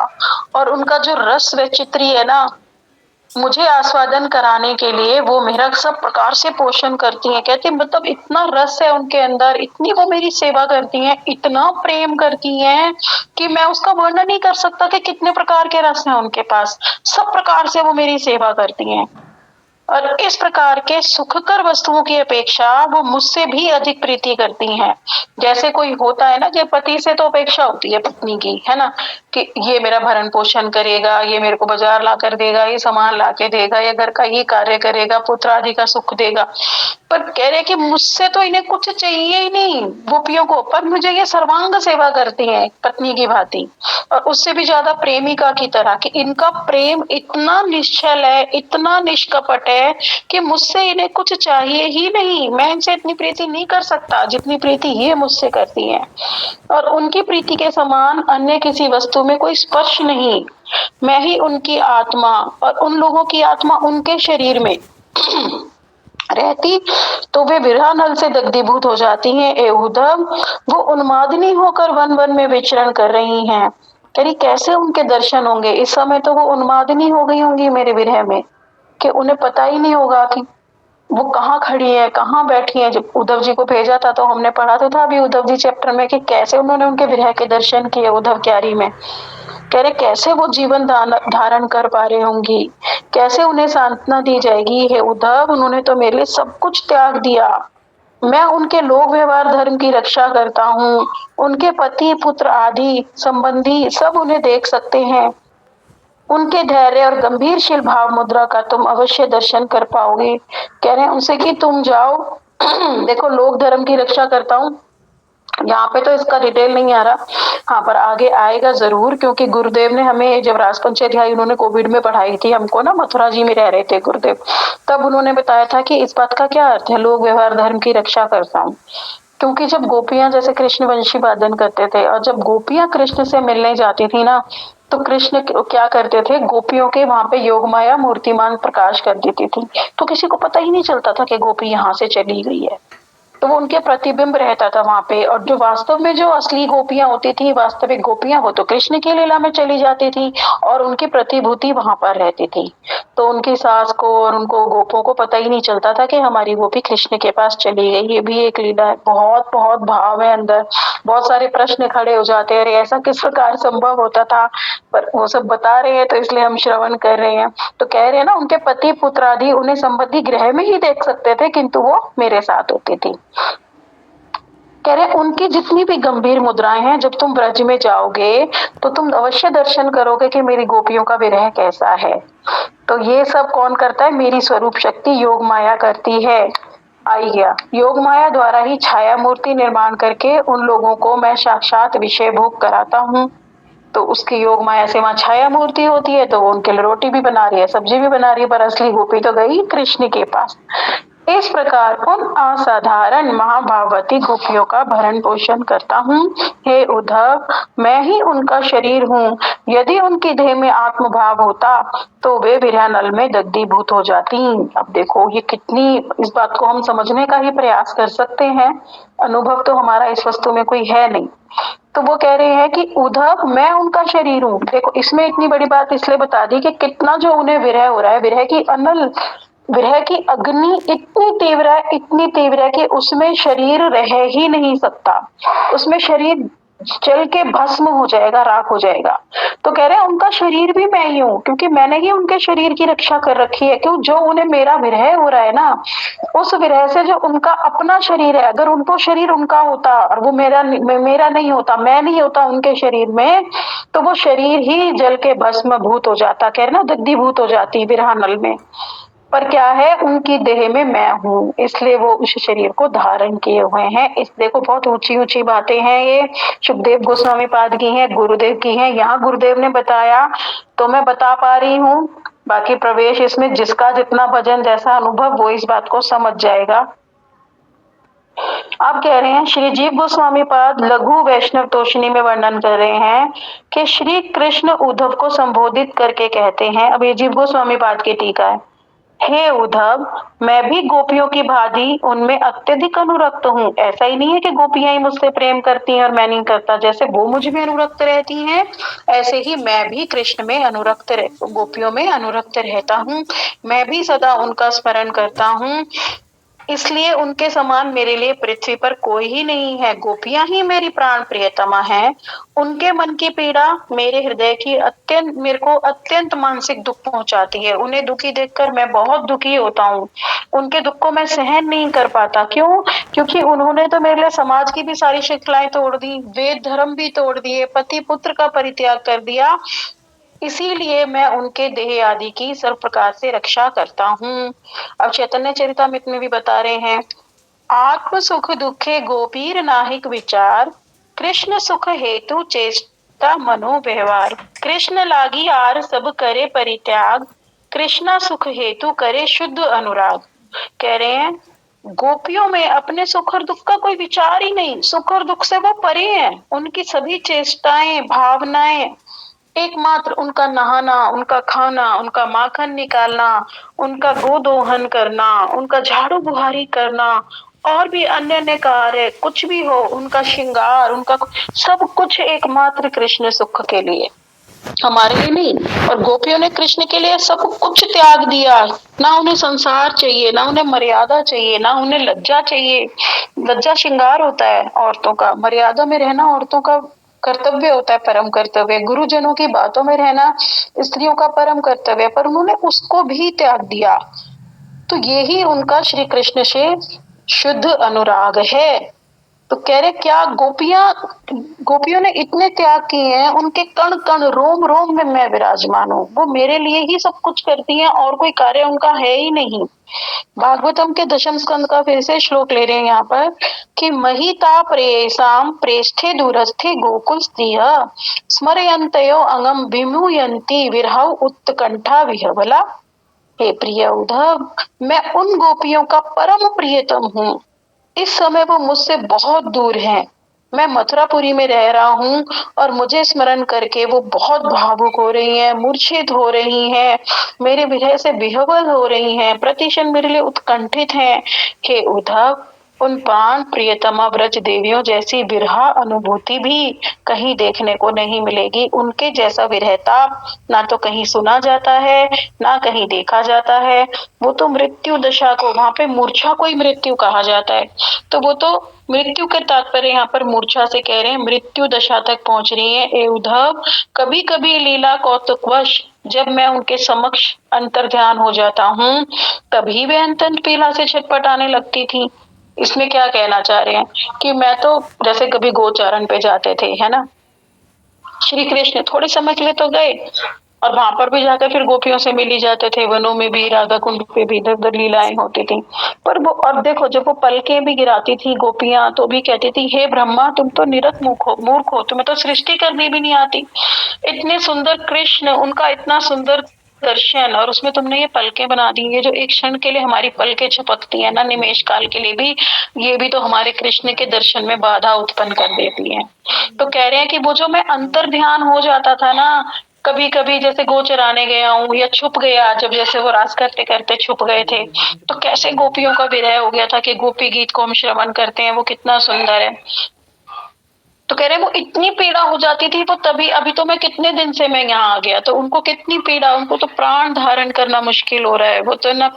और उनका जो रस वैचित्री है ना, मुझे आस्वादन कराने के लिए वो मेरा सब प्रकार से पोषण करती हैं। कहती मतलब इतना रस है उनके अंदर, इतनी वो मेरी सेवा करती हैं, इतना प्रेम करती हैं कि मैं उसका वर्णन नहीं कर सकता कि कितने प्रकार के रस हैं उनके पास, सब प्रकार से वो मेरी सेवा करती हैं। और इस प्रकार के सुखकर वस्तुओं की अपेक्षा वो मुझसे भी अधिक प्रीति करती हैं। जैसे कोई होता है ना, कि पति से तो अपेक्षा होती है पत्नी की, है ना, कि ये मेरा भरण पोषण करेगा, ये मेरे को बाजार ला कर देगा, ये सामान ला के देगा, ये घर का ये कार्य करेगा, पुत्र आदि का सुख देगा। पर कह रहे कि मुझसे तो इन्हें कुछ चाहिए ही नहीं गोपियों को, पर मुझे ये सर्वांग सेवा करती हैं पत्नी की भांति, और उससे भी ज्यादा प्रेमिका की तरह, कि इनका प्रेम इतना निश्चल है, इतना निष्कपट है कि मुझसे इन्हें कुछ चाहिए ही नहीं, मैं इनसे इतनी प्रीति नहीं कर सकता जितनी प्रीति ये मुझसे करती हैं। और उनकी प्रीति के समान अन्य किसी वस्तु में कोई स्पर्श नहीं, मैं ही उनकी आत्मा और उन लोगों की आत्मा उनके शरीर में रहती तो वे विरह नल से दग्धीभूत हो जाती हैं। ए उद्धव, वो उन्मादिनी होकर वन वन में विचरण कर रही हैं, करी कैसे उनके दर्शन होंगे, इस समय तो वो उन्मादिनी हो गई होंगी मेरे विरह में, कि उन्हें पता ही नहीं होगा कि वो कहाँ खड़ी है, कहाँ बैठी है। जब उद्धव जी को भेजा था तो हमने पढ़ा तो था अभी उद्धव जी चैप्टर में कि कैसे उन्होंने उनके विरह के दर्शन किए उद्धव क्यारी में। कह रहे कैसे वो जीवन धारण कर पा रहे होंगी, कैसे उन्हें सांत्वना दी जाएगी। हे उद्धव, उन्होंने तो मेरे लिए सब कुछ त्याग दिया, मैं उनके लोक व्यवहार धर्म की रक्षा करता हूँ। उनके पति पुत्र आदि संबंधी सब उन्हें देख सकते हैं। उनके धैर्य और गंभीरशील भाव मुद्रा का तुम अवश्य दर्शन कर पाओगे। कह रहे हैं उनसे कि तुम जाओ देखो लोक धर्म की रक्षा करता हूँ। यहाँ पे तो इसका डिटेल नहीं आ रहा, हाँ पर आगे आएगा जरूर, क्योंकि गुरुदेव ने हमें जब राजपंच अध्याय उन्होंने कोविड में पढ़ाई थी हमको ना, मथुरा जी में रह रहे थे गुरुदेव, तब उन्होंने बताया था कि इस बात का क्या अर्थ है, लोक व्यवहार धर्म की रक्षा करता हूँ। क्योंकि जब गोपियां जैसे कृष्ण वंशी वादन करते थे और जब गोपियां कृष्ण से मिलने जाती थी ना, तो कृष्ण क्या करते थे, गोपियों के वहां पे योग माया मूर्तिमान प्रकाश कर देती थी, तो किसी को पता ही नहीं चलता था कि गोपी यहाँ से चली गई है। तो वो उनके प्रतिबिंब रहता था वहां पे, और जो वास्तव में जो असली गोपियां होती थी, वास्तविक गोपियां, वो तो कृष्ण की लीला में चली जाती थी और उनकी प्रतिभूति वहां पर रहती थी। तो उनकी सास को और उनको गोपों को पता ही नहीं चलता था कि हमारी गोपी कृष्ण के पास चली गई। ये भी एक लीला है, बहुत बहुत भाव है अंदर। बहुत सारे प्रश्न खड़े हो जाते हैं, अरे ऐसा किस प्रकार संभव होता था, पर वो सब बता रहे हैं तो इसलिए हम श्रवण कर रहे हैं। तो कह रहे हैं ना, उनके पति पुत्र आदि उन्हें संबंधी ग्रह में ही देख सकते थे, किंतु वो मेरे साथ होती थी। कह रहे उनकी जितनी भी गंभीर मुद्राएं हैं, जब तुम ब्रज में जाओगे तो तुम अवश्य दर्शन करोगे कि मेरी गोपियों का विरह कैसा है। तो ये सब कौन करता है, मेरी स्वरूप शक्ति योग माया करती है। आई गया, योग माया द्वारा ही छाया मूर्ति निर्माण करके उन लोगों को मैं साक्षात विषय भोग कराता हूँ। तो उसकी योग माया से वहां छाया मूर्ति होती है, तो वो उनके लिए रोटी भी बना रही है, सब्जी भी बना रही है, पर असली गोपी तो गई कृष्ण के पास। इस प्रकार उन असाधारण महाभावती गोपियों का भरण पोषण करता हूँ। हे उद्धव, मैं ही उनका शरीर हूँ। यदि उनकी देह में आत्मभाव होता तो वे विरह नल में दग्धीभूत हो जाती। अब देखो ये कितनी, इस बात को हम समझने का ही प्रयास कर सकते हैं, अनुभव तो हमारा इस वस्तु में कोई है नहीं। तो वो कह रहे हैं कि उद्धव मैं उनका शरीर हूँ। देखो इसमें इतनी बड़ी बात इसलिए बता दी कि कितना जो उन्हें विरह हो रहा है, विरह की अनल, विरह की अग्नि इतनी तीव्र है कि उसमें शरीर रह ही नहीं सकता, उसमें शरीर जल के भस्म हो जाएगा, राख हो जाएगा। तो कह रहे हैं उनका शरीर भी मैं ही हूँ, क्योंकि मैंने ही उनके शरीर की रक्षा कर रखी है। क्यों, जो उन्हें मेरा विरह हो रहा है ना, उस विरह से जो उनका अपना शरीर है, अगर उनको शरीर उनका होता और वो मेरा नहीं होता, मैं नहीं होता उनके शरीर में, तो वो शरीर ही जल के भस्म भूत हो जाता, कह रहे ना दग्धीभूत हो जाती विरह नल में। पर क्या है, उनकी देह में मैं हूँ, इसलिए वो उस शरीर को धारण किए हुए हैं। इस देखो बहुत ऊंची ऊंची बातें हैं, ये सुखदेव गोस्वामी पाद की हैं, गुरुदेव की हैं। यहाँ गुरुदेव ने बताया तो मैं बता पा रही हूँ, बाकी प्रवेश इसमें जिसका जितना भजन जैसा अनुभव वो इस बात को समझ जाएगा। आप कह रहे हैं श्री जीव गोस्वामी पाद लघु वैष्णव तोषणी में वर्णन कर रहे हैं कि श्री कृष्ण उद्धव को संबोधित करके कहते हैं। अब ये जीव गोस्वामी पाद की टीका है। हे उद्धव, मैं भी गोपियों की भांति उनमें अत्यधिक अनुरक्त हूँ। ऐसा ही नहीं है कि गोपियां ही मुझसे प्रेम करती हैं और मैं नहीं करता, जैसे वो मुझ में अनुरक्त रहती हैं ऐसे ही मैं भी कृष्ण में गोपियों में अनुरक्त रहता हूँ। मैं भी सदा उनका स्मरण करता हूँ, इसलिए उनके समान मेरे लिए पृथ्वी पर कोई ही नहीं है। गोपियां ही मेरी प्राण प्रियतमा है। उनके मन की पीड़ा मेरे हृदय की मेरे को अत्यंत मानसिक दुख पहुंचाती है। उन्हें दुखी देखकर मैं बहुत दुखी होता हूँ। उनके दुख को मैं सहन नहीं कर पाता। क्यों? क्योंकि उन्होंने तो मेरे लिए समाज की भी सारी श्रृंखलाएं तोड़ दी, वेद धर्म भी तोड़ दिए, पति पुत्र का परित्याग कर दिया। इसीलिए मैं उनके देह आदि की सर्व प्रकार से रक्षा करता हूँ। अब चैतन्य चरितामृत में भी बता रहे हैं, आत्म सुख दुखे गोपीर नाहिक विचार, कृष्ण सुख हेतु चेष्टा मनो व्यवहार। कृष्ण लागी आर सब करे परित्याग, कृष्णा सुख हेतु करे शुद्ध अनुराग। कह रहे हैं गोपियों में अपने सुख और दुख का कोई विचार ही नहीं, सुख और दुख से वो परे हैं। उनकी सभी चेष्टाएं भावनाएं एकमात्र उनका नहाना, उनका खाना, उनका माखन निकालना, उनका गोदोहन करना, उनका झाड़ू बुहारी करना, और भी अन्य अन्य कार्य कुछ भी हो, उनका श्रृंगार, उनका सब कुछ एकमात्र कृष्ण सुख के लिए, हमारे लिए नहीं। और गोपियों ने कृष्ण के लिए सब कुछ त्याग दिया। ना उन्हें संसार चाहिए, ना उन्हें मर्यादा चाहिए, ना उन्हें लज्जा चाहिए। लज्जा श्रृंगार होता है औरतों का, मर्यादा में रहना औरतों का कर्तव्य होता है, परम कर्तव्य। गुरुजनों की बातों में रहना स्त्रियों का परम कर्तव्य है, पर उन्होंने उसको भी त्याग दिया। तो यही उनका श्री कृष्ण से शुद्ध अनुराग है। तो कह रहे क्या गोपियों ने इतने त्याग किए हैं, उनके कण कण रोम रोम में मैं विराजमान हूँ, वो मेरे लिए ही सब कुछ करती हैं और कोई कार्य उनका है ही नहीं। भागवतम के दशम स्कंद का फिर से श्लोक ले रहे हैं यहाँ पर कि महिता प्रेयसाम प्रेष्ठे दूरस्थे गोकुल स्त्रिय स्मरयन्तयो अंगम विमुयन्ति विरहौ उत्कंठा विह्वला। हे प्रिय उद्धव, मैं उन गोपियों का परम प्रियतम हूँ। इस समय वो मुझसे बहुत दूर हैं। मैं मथुरापुरी में रह रहा हूँ और मुझे स्मरण करके वो बहुत भावुक हो रही हैं, मूर्छित हो रही हैं, मेरे विरह से विह्वल हो रही हैं, प्रतिक्षण मेरे लिए उत्कंठित हैं। हे उद्धव, उन प्राण प्रियतमा ब्रज देवियों जैसी विरहा अनुभूति भी कहीं देखने को नहीं मिलेगी। उनके जैसा विरहताप ना तो कहीं सुना जाता है, ना कहीं देखा जाता है। वो तो मृत्यु दशा को, वहां पे मूर्छा को ही मृत्यु कहा जाता है, तो वो तो मृत्यु के तात्पर्य यहाँ पर मूर्छा से कह रहे हैं, मृत्यु दशा तक पहुंच रही है। ए उद्धव, कभी कभी लीला कौतुकवश जब मैं उनके समक्ष अंतर ध्यान हो जाता हूँ, तभी वे अंतन पीला से छटपटाने लगती थी। इसमें क्या कहना चाह रहे हैं कि मैं तो जैसे कभी गोचारण पे जाते थे, है ना, श्री कृष्ण थोड़े समय के लिए तो गए और वहां पर भी जाकर फिर गोपियों से मिल ही जाते थे, वनों में भी, राधा कुंड पे भी इधर उधर लीलाएं होती थी। पर वो अब देखो, जब वो पलकें भी गिराती थी गोपियां, तो भी कहती थी हे ब्रह्मा, तुम तो निरत मूर्ख हो, तुम्हें तो सृष्टि करनी भी नहीं आती। इतने सुंदर कृष्ण, उनका इतना सुंदर दर्शन, और उसमें तुमने ये पलकें बना दी, ये जो एक क्षण के लिए हमारी पलकें झपकती है ना, निमेश काल के लिए भी, ये भी तो हमारे कृष्ण के दर्शन में बाधा उत्पन्न कर देती है। तो कह रहे हैं कि वो जो मैं अंतर ध्यान हो जाता था ना, कभी कभी जैसे गो चराने गया हूँ या छुप गया, जब जैसे वो रास करते करते छुप गए थे, तो कैसे गोपियों का विरह हो गया था कि गोपी गीत को हम श्रवण करते हैं, वो कितना सुंदर है। तो कह रहे वो इतनी पीड़ा हो जाती थी, वो तभी, अभी तो मैं कितने दिन से मैं यहाँ आ गया, तो उनको कितनी पीड़ा, उनको तो प्राण धारण करना मुश्किल हो रहा है, वो तो ना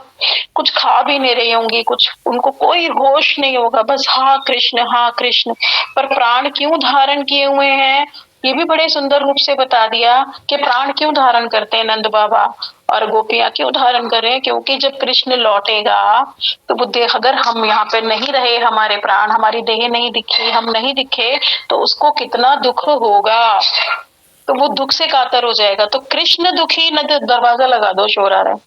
कुछ खा भी नहीं रही होंगी, कुछ उनको कोई होश नहीं होगा, बस हाँ कृष्ण हाँ कृष्ण। पर प्राण क्यों धारण किए हुए हैं, ये भी बड़े सुंदर रूप से बता दिया कि प्राण क्यों धारण करते हैं नंद बाबा, और गोपियां क्यों धारण कर रहे हैं, क्योंकि जब कृष्ण लौटेगा तो वो देह, अगर हम यहाँ पे नहीं रहे, हमारे प्राण, हमारी देह नहीं दिखी, हम नहीं दिखे, तो उसको कितना दुख होगा, तो वो दुख से कातर हो जाएगा। तो कृष्ण दुखी न, दरवाजा लगा दो, शोर आ रहा है,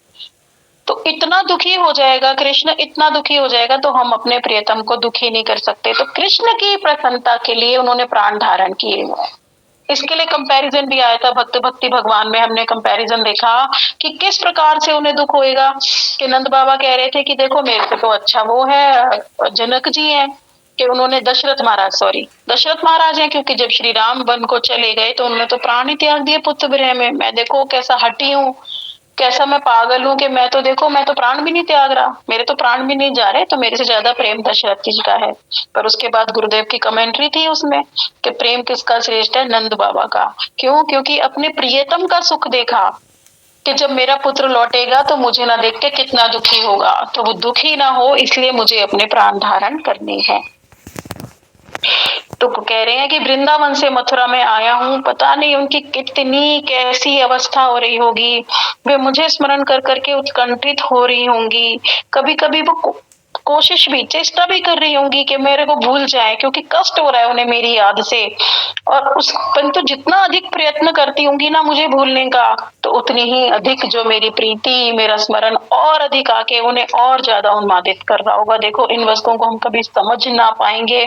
तो इतना दुखी हो जाएगा कृष्ण, इतना दुखी हो जाएगा, तो हम अपने प्रियतम को दुखी नहीं कर सकते। तो कृष्ण की प्रसन्नता के लिए उन्होंने प्राण धारण किए हुए। इसके लिए कंपैरिजन भी आया था भक्त भक्ति भगवान में, हमने कंपैरिजन देखा कि किस प्रकार से उन्हें दुख होएगा। कि नंद बाबा कह रहे थे कि देखो मेरे से तो अच्छा वो है जनक जी हैं, कि उन्होंने दशरथ महाराज हैं, क्योंकि जब श्री राम वन को चले गए तो उन्होंने तो प्राण ही त्याग दिए पुत्र विरह में। मैं देखो कैसा हटी हूँ, कैसा मैं पागल हूँ, कि मैं तो देखो, मैं तो प्राण भी नहीं त्याग रहा, मेरे तो प्राण भी नहीं जा रहे, तो मेरे से ज्यादा प्रेम दशरथ जी का है। पर उसके बाद गुरुदेव की कमेंट्री थी उसमें कि प्रेम किसका श्रेष्ठ है, नंद बाबा का। क्यों? क्योंकि अपने प्रियतम का सुख देखा कि जब मेरा पुत्र लौटेगा तो मुझे ना देख के कितना दुखी होगा, तो वो दुखी ना हो इसलिए मुझे अपने प्राण धारण करने हैं। तो कह रहे हैं कि वृंदावन से मथुरा में आया हूँ, पता नहीं उनकी कितनी कैसी अवस्था हो रही होगी, वे मुझे स्मरण कर करके उत्कंठित हो रही होंगी, कभी कभी वो कोशिश भी, चेष्टा भी कर रही होंगी कि मेरे को भूल जाए, क्योंकि कष्ट हो रहा है उन्हें मेरी याद से। और उस परंतु जितना अधिक प्रयत्न करती होंगी ना मुझे भूलने का, तो उतनी ही अधिक जो मेरी प्रीति, मेरा स्मरण और अधिक आके उन्हें और ज्यादा उन्मादित कर रहा होगा। देखो इन वस्तुओं को हम कभी समझ ना पाएंगे,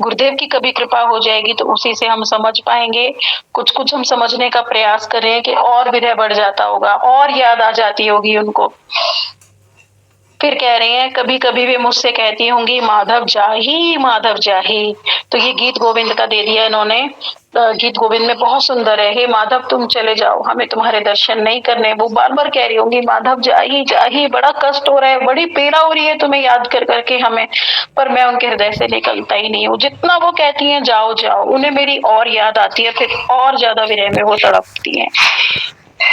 गुरुदेव की कभी कृपा हो जाएगी तो उसी से हम समझ पाएंगे। कुछ कुछ हम समझने का प्रयास करें कि और विरह बढ़ जाता होगा, और याद आ जाती होगी उनको। फिर कह रहे हैं कभी कभी वे मुझसे कहती होंगी माधव जाही माधव जाही। तो ये गीत गोविंद का दे दिया इन्होंने, गीत गोविंद में बहुत सुंदर है, हे माधव तुम चले जाओ, हमें तुम्हारे दर्शन नहीं करने। वो बार बार कह रही होंगी माधव जाही जाही, बड़ा कष्ट हो रहा है, बड़ी पीड़ा हो रही है तुम्हें याद कर करके हमें, पर मैं उनके हृदय से निकलता ही नहीं हूँ। जितना वो कहती हैं जाओ जाओ, उन्हें मेरी और याद आती है, फिर और ज्यादा विरह में वो तड़पती हैं।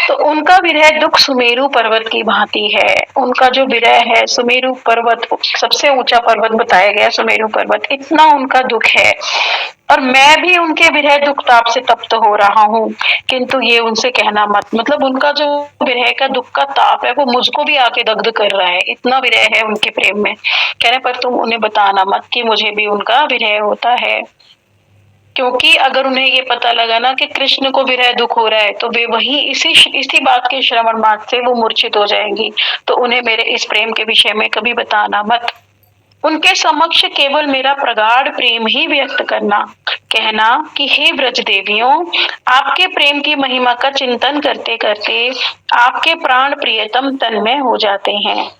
तो उनका विरह दुख सुमेरु पर्वत की भांति है। उनका जो विरह है, सुमेरु पर्वत सबसे ऊंचा पर्वत बताया गया, सुमेरु पर्वत, इतना उनका दुख है। और मैं भी उनके विरह दुख ताप से तप्त हो रहा हूँ, किंतु ये उनसे कहना मत। मतलब उनका जो विरह का दुख का ताप है वो मुझको भी आके दग्ध कर रहा है, इतना विरह है उनके प्रेम में। कह रहे पर तुम उन्हें बताना मत कि मुझे भी उनका विरह होता है, क्योंकि अगर उन्हें ये पता लगा ना कि कृष्ण को विरह दुख हो रहा है तो वे वही इसी बात के श्रवण मात्र से वो मूर्छित हो जाएंगी। तो उन्हें मेरे इस प्रेम के विषय में कभी बताना मत। उनके समक्ष केवल मेरा प्रगाढ़ प्रेम ही व्यक्त करना, कहना कि हे ब्रज देवियों, आपके प्रेम की महिमा का चिंतन करते करते आपके प्राण प्रियतम तन्मय हो जाते हैं।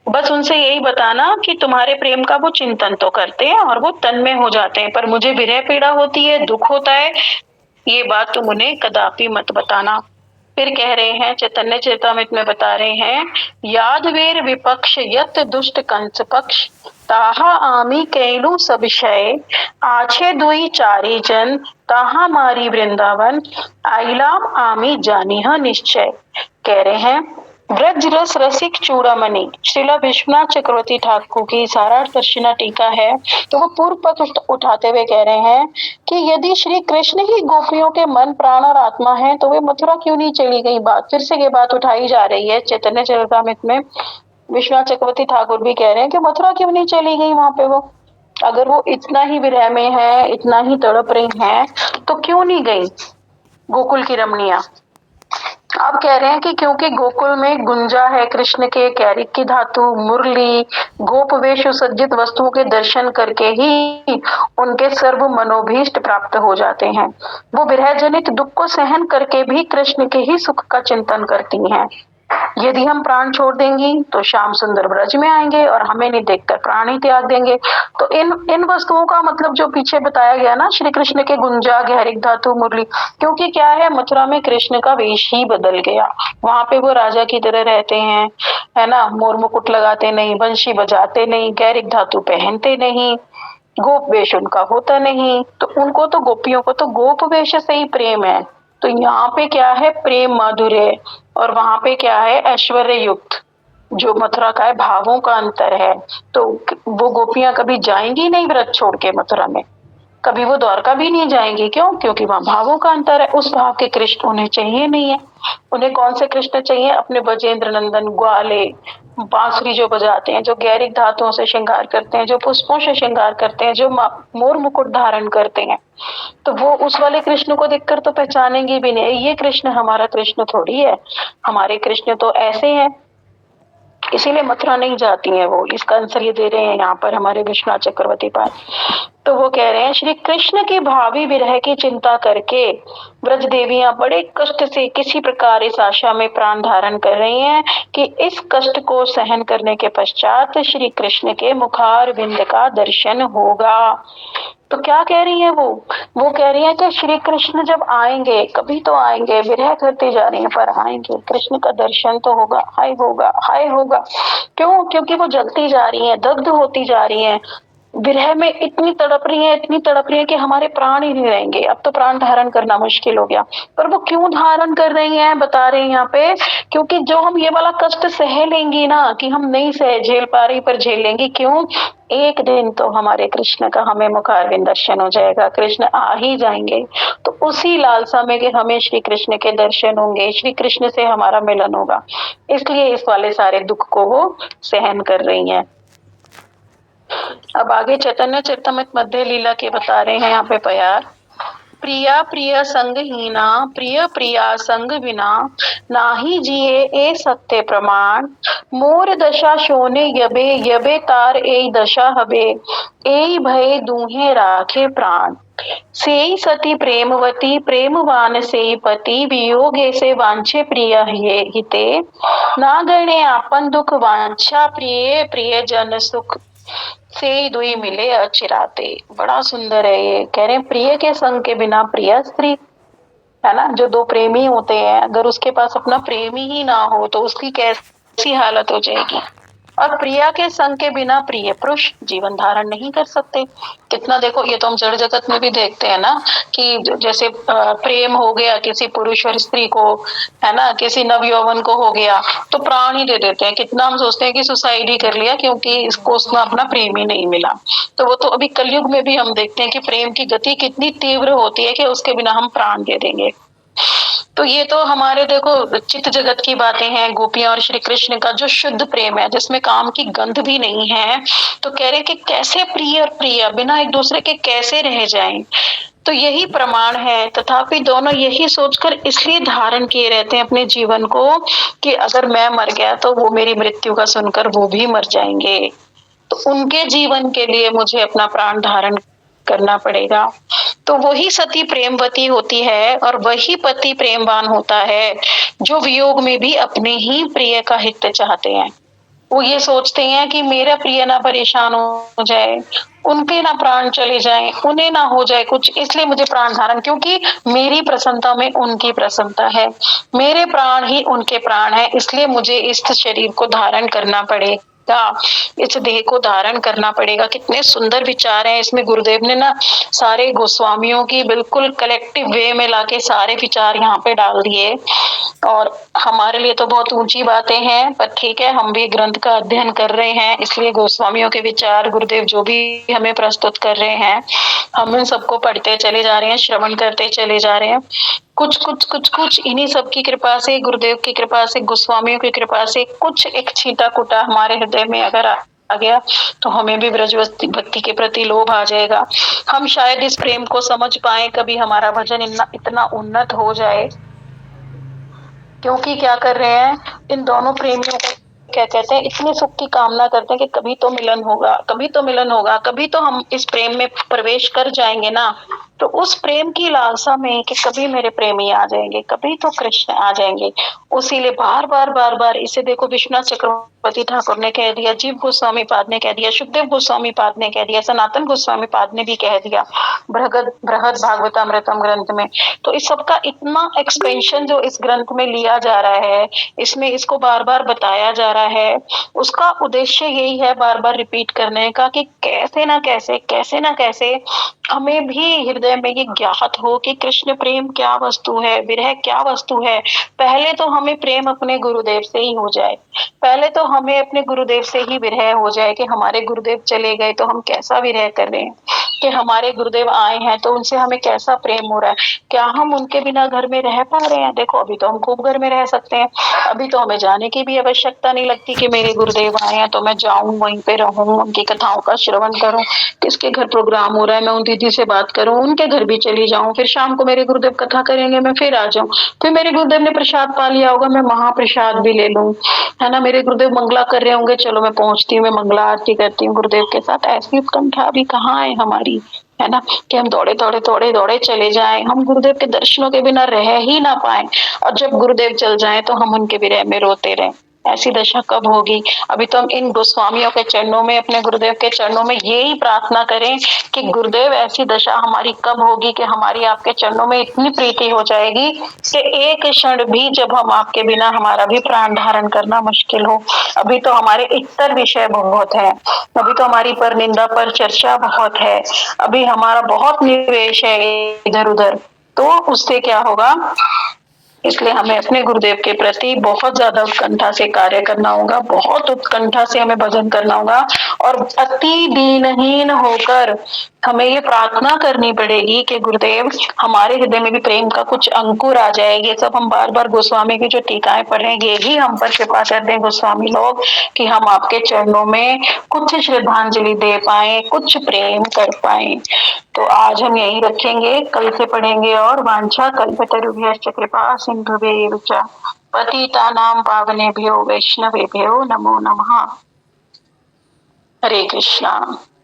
बस उनसे यही बताना कि तुम्हारे प्रेम का वो चिंतन तो करते हैं और वो तन्मय हो जाते हैं, पर मुझे विरह पीड़ा होती है, दुख होता है, ये बात तुम उन्हें कदापि मत बताना। फिर कह रहे हैं, चैतन्य चरितामृत में बता रहे हैं, यादवेर विपक्ष यत दुष्ट कंस पक्ष ताहा आमी कैलू सविषय आछे दुई चारी जन ताहा मारी वृंदावन आइलाम आमी जानिह निश्चय। कह रहे हैं, ब्रज रस रसिक चूड़ामणि श्रीला विश्वनाथ चक्रवर्ती ठाकुर की सारार्थ दर्शना टीका है, तो वो पूर्व पक्ष उठाते हुए कह रहे हैं कि यदि श्री कृष्ण ही गोपियों के मन प्राण और आत्मा है तो वे मथुरा क्यों नहीं चली गई। बात फिर से ये बात उठाई जा रही है चैतन्य चरितामृत में। विश्वनाथ चक्रवर्ती ठाकुर भी कह रहे हैं कि मथुरा क्यों नहीं चली गई वहां पे वो, अगर वो इतना ही विरह में है, इतना ही तड़प रही है, तो क्यों नहीं गई गोकुल की रमणिया। अब कह रहे हैं कि क्योंकि गोकुल में गुंजा है कृष्ण के, कैरिक की धातु, मुरली, गोप वेश सज्जित वस्तुओं के दर्शन करके ही उनके सर्व मनोभीष्ट प्राप्त हो जाते हैं। वो विरह जनित दुख को सहन करके भी कृष्ण के ही सुख का चिंतन करती हैं। यदि हम प्राण छोड़ देंगी तो श्याम सुंदर ब्रज में आएंगे और हमें नहीं देखकर प्राण ही त्याग देंगे। तो इन वस्तुओं का मतलब जो पीछे बताया गया ना, श्री कृष्ण के गुंजा, गहरिक धातु, मुरली, क्योंकि क्या है मथुरा में कृष्ण का वेश ही बदल गया। वहां पे वो राजा की तरह रहते हैं, है ना, मोर मुकुट लगाते नहीं, बंशी बजाते नहीं, गहरिक धातु पहनते नहीं, गोप वेश उनका होता नहीं। तो उनको तो गोपियों को तो गोप वेश से ही प्रेम है। तो यहाँ पे क्या है, प्रेम माधुर्य, और वहां पे क्या है, ऐश्वर्य युक्त जो मथुरा का है, भावों का अंतर है। तो वो गोपियां कभी जाएंगी नहीं व्रत छोड़ के मथुरा में, कभी वो द्वारका भी नहीं जाएंगी। क्यों? क्योंकि वहां भावों का अंतर है। उस भाव के कृष्ण उन्हें चाहिए नहीं है। उन्हें कौन से कृष्ण चाहिए? अपने ब्रजेंद्र नंदन ग्वाले, बांसुरी जो बजाते हैं, जो गैरिक धातुओं से श्रृंगार करते हैं, जो पुष्पों से श्रृंगार करते हैं, जो मोर मुकुट धारण करते हैं। तो वो उस वाले कृष्ण को देखकर तो पहचानेंगी भी नहीं, ये कृष्ण हमारा कृष्ण थोड़ी है, हमारे कृष्ण तो ऐसे हैं। इसीलिए मथुरा नहीं जाती हैं वो। इसका आंसर ये दे रहे हैं यहाँ पर हमारे विश्वनाथ चक्रवर्ती पाद। तो वो कह रहे हैं, श्री कृष्ण की भावी विरह की चिंता करके ब्रज देवियां बड़े कष्ट से किसी प्रकार इस आशा में प्राण धारण कर रही हैं कि इस कष्ट को सहन करने के पश्चात श्री कृष्ण के मुखार बिंद का दर्शन होगा। तो क्या कह रही है वो कह रही है कि श्री कृष्ण जब आएंगे, कभी तो आएंगे, विरह करते जा रही हैं पर आएंगे, कृष्ण का दर्शन तो होगा, हाय होगा, हाय होगा। क्यों? क्योंकि वो जलती जा रही है, दग्ध होती जा रही है, विरह में इतनी तड़प रही है, इतनी तड़प रही है कि हमारे प्राण ही नहीं रहेंगे। अब तो प्राण धारण करना मुश्किल हो गया। पर वो क्यों धारण कर रही हैं, बता रहे हैं यहाँ पे, क्योंकि जो हम ये वाला कष्ट सह लेंगी ना, कि हम नहीं सह झेल पा रही पर झेल लेंगी। क्यों? एक दिन तो हमारे कृष्ण का हमें मुखारविंद दर्शन हो जाएगा, कृष्ण आ ही जाएंगे। तो उसी लालसा में कि हमें श्री कृष्ण के दर्शन होंगे, श्री कृष्ण से हमारा मिलन होगा, इसलिए इस वाले सारे दुख को वो सहन कर रही हैं। अब आगे चैतन्य चरितमृत मध्य लीला के बता रहे हैं यहाँ पे प्यार। प्रिया प्रिय संग हीना प्रिय प्रिया संग बिना नाही जिए ए सत्य प्रमाण मोर दशा शोने यबे यबे तार ए दशा हबे ए भय दूहे राखे प्राण सेई सती प्रेमवती प्रेमवान से पति वियोगे से वांछे प्रिय हिते ना गणे आपन दुख वांछा प्रिय प्रिय जन सुख से दुई मिले अचिराते। बड़ा सुंदर है ये। कह रहे हैं प्रिय के संग के बिना प्रिय स्त्री, है ना, जो दो प्रेमी होते हैं, अगर उसके पास अपना प्रेमी ही ना हो तो उसकी कैसी हालत हो जाएगी। और प्रिया के संग के बिना प्रिय पुरुष जीवन धारण नहीं कर सकते। कितना देखो, ये तो हम जड़ जगत में भी देखते हैं ना कि जैसे प्रेम हो गया किसी पुरुष और स्त्री को, है ना, किसी नवयौवन को हो गया तो प्राण ही दे देते हैं। कितना हम सोचते हैं कि सुसाइड ही कर लिया क्योंकि इसको उसमें अपना प्रेम ही नहीं मिला। तो वो तो अभी कलयुग में भी हम देखते हैं कि प्रेम की गति कितनी तीव्र होती है कि उसके बिना हम प्राण दे देंगे। तो ये तो हमारे देखो चित्त जगत की बातें हैं, गोपियां और श्री कृष्ण का जो शुद्ध प्रेम है जिसमें काम की गंध भी नहीं है। तो कह रहे कि कैसे प्रिय और प्रिया बिना एक दूसरे के कैसे रह जाएं। तो यही प्रमाण है, तथापि दोनों यही सोचकर इसलिए धारण किए रहते हैं अपने जीवन को कि अगर मैं मर गया तो वो मेरी मृत्यु का सुनकर वो भी मर जाएंगे, तो उनके जीवन के लिए मुझे अपना प्राण धारण करना पड़ेगा। तो वही सती प्रेमवती होती है और वही पति प्रेमवान होता है जो वियोग में भी अपने ही प्रिय का हित चाहते हैं। वो ये सोचते हैं कि मेरा प्रिय ना परेशान हो जाए, उनके ना प्राण चले जाएं, उन्हें ना हो जाए कुछ, इसलिए मुझे प्राण धारण, क्योंकि मेरी प्रसन्नता में उनकी प्रसन्नता है, मेरे प्राण ही उनके प्राण है, इसलिए मुझे इस शरीर को धारण करना पड़ेगा, इस देह को धारण करना पड़ेगा। कितने सुंदर विचार हैं इसमें। गुरुदेव ने ना सारे गोस्वामियों की बिल्कुल कलेक्टिव वे में लाके सारे विचार यहाँ पे डाल दिए, और हमारे लिए तो बहुत ऊंची बातें हैं, पर ठीक है, हम भी ग्रंथ का अध्ययन कर रहे हैं, इसलिए गोस्वामियों के विचार गुरुदेव जो भी हमें प्रस्तुत कर रहे हैं हम उन सबको पढ़ते चले जा रहे हैं, श्रवण करते चले जा रहे हैं। कुछ इन्हीं सब की कृपा से, गुरुदेव की कृपा से, गोस्वामियों की कृपा से कुछ एक छींटा कुटा हमारे हृदय में अगर आ गया तो हमें भी ब्रज भक्ति के प्रति लोभ आ जाएगा। हम शायद इस प्रेम को समझ पाए, कभी हमारा भजन इतना उन्नत हो जाए। क्योंकि क्या कर रहे हैं, इन दोनों प्रेमियों को क्या कहते हैं, इतने सुख की कामना करते हैं कि कभी तो मिलन होगा, कभी तो मिलन होगा, कभी तो हम इस प्रेम में प्रवेश कर जाएंगे ना। तो उस प्रेम की लालसा में कि कभी मेरे प्रेमी आ जाएंगे, कभी तो कृष्ण आ जाएंगे, उसीलिए बार बार इसे देखो, विश्वनाथ चक्रवर्ती ठाकुर ने कह दिया, जीव गोस्वामी पाद ने कह दिया, सुखदेव गोस्वामी पाद ने कह दिया, सनातन गोस्वामी पाद ने भी कह दिया बृहद भागवतामृतम ग्रंथ में। तो इस सबका इतना एक्सपेंशन जो इस ग्रंथ में लिया जा रहा है, इसमें इसको बार बार बताया जा रहा है, उसका उद्देश्य यही है बार बार रिपीट करने का कि कैसे ना कैसे हमें भी हृदय में ये ज्ञात हो कि कृष्ण प्रेम क्या वस्तु है, विरह क्या वस्तु है। पहले तो हमें प्रेम अपने गुरुदेव से ही हो जाए, पहले तो हमें अपने गुरुदेव से ही विरह हो जाए कि हमारे गुरुदेव चले गए तो हम कैसा विरह कर रहे हैं, कि हमारे गुरुदेव आए हैं तो उनसे हमें कैसा प्रेम हो रहा है, क्या हम उनके बिना घर में रह पा रहे हैं। देखो अभी तो हम खूब घर में रह सकते हैं, अभी तो हमें जाने की भी आवश्यकता नहीं लगती कि मेरे गुरुदेव आए हैं तो मैं जाऊं वहीं पे रहूं, उनकी कथाओं का श्रवण करूं, किसके घर प्रोग्राम हो रहा है मैं उन दीदी से बात करूं, उनके घर भी चली जाऊं, फिर शाम को मेरे गुरुदेव कथा करेंगे मैं फिर आ जाऊं, फिर मेरे गुरुदेव ने प्रसाद पा लिया होगा मैं महाप्रसाद भी ले लूं, है ना, मेरे गुरुदेव मंगला कर रहे होंगे, चलो मैं पहुंचती हूँ, मैं मंगला आरती करती हूँ गुरुदेव के साथ। ऐसी उत्कंठा अभी कहाँ है हमारी, है ना, कि हम दौड़े चले जाएं, हम गुरुदेव के दर्शनों के बिना रह ही ना पाए, और जब गुरुदेव चल जाएं तो हम उनके विरह में रोते रहें। ऐसी दशा कब होगी। अभी तो हम इन गोस्वामियों के चरणों में, अपने गुरुदेव के चरणों में यही प्रार्थना करें कि गुरुदेव ऐसी दशा हमारी कब होगी कि हमारी आपके चरणों में इतनी प्रीति हो जाएगी कि एक क्षण भी जब हम आपके बिना हमारा भी प्राण धारण करना मुश्किल हो। अभी तो हमारे इतर विषय बहुत है, अभी तो हमारी पर निंदा पर चर्चा बहुत है, अभी हमारा बहुत निवेश है इधर उधर, तो उससे क्या होगा। इसलिए हमें अपने गुरुदेव के प्रति बहुत ज्यादा उत्कंठा से कार्य करना होगा, बहुत उत्कंठा से हमें भजन करना होगा, और अति दीनहीन होकर हमें ये प्रार्थना करनी पड़ेगी कि गुरुदेव हमारे हृदय में भी प्रेम का कुछ अंकुर आ जाए। ये सब हम बार बार गोस्वामी की जो टीकाएं पढ़ रहे हैं यही हम पर कृपा कर दें गोस्वामी लोग कि हम आपके चरणों में कुछ श्रद्धांजलि दे पाए, कुछ प्रेम कर पाए। तो आज हम यही रखेंगे, कल से पढ़ेंगे और वांछा कल्पतरुभ्यश्च कृपा सिंधुभ्यैव च पतितानां पावनेभ्यो वैष्णवेभ्यो नमो नमः। हरे कृष्णा।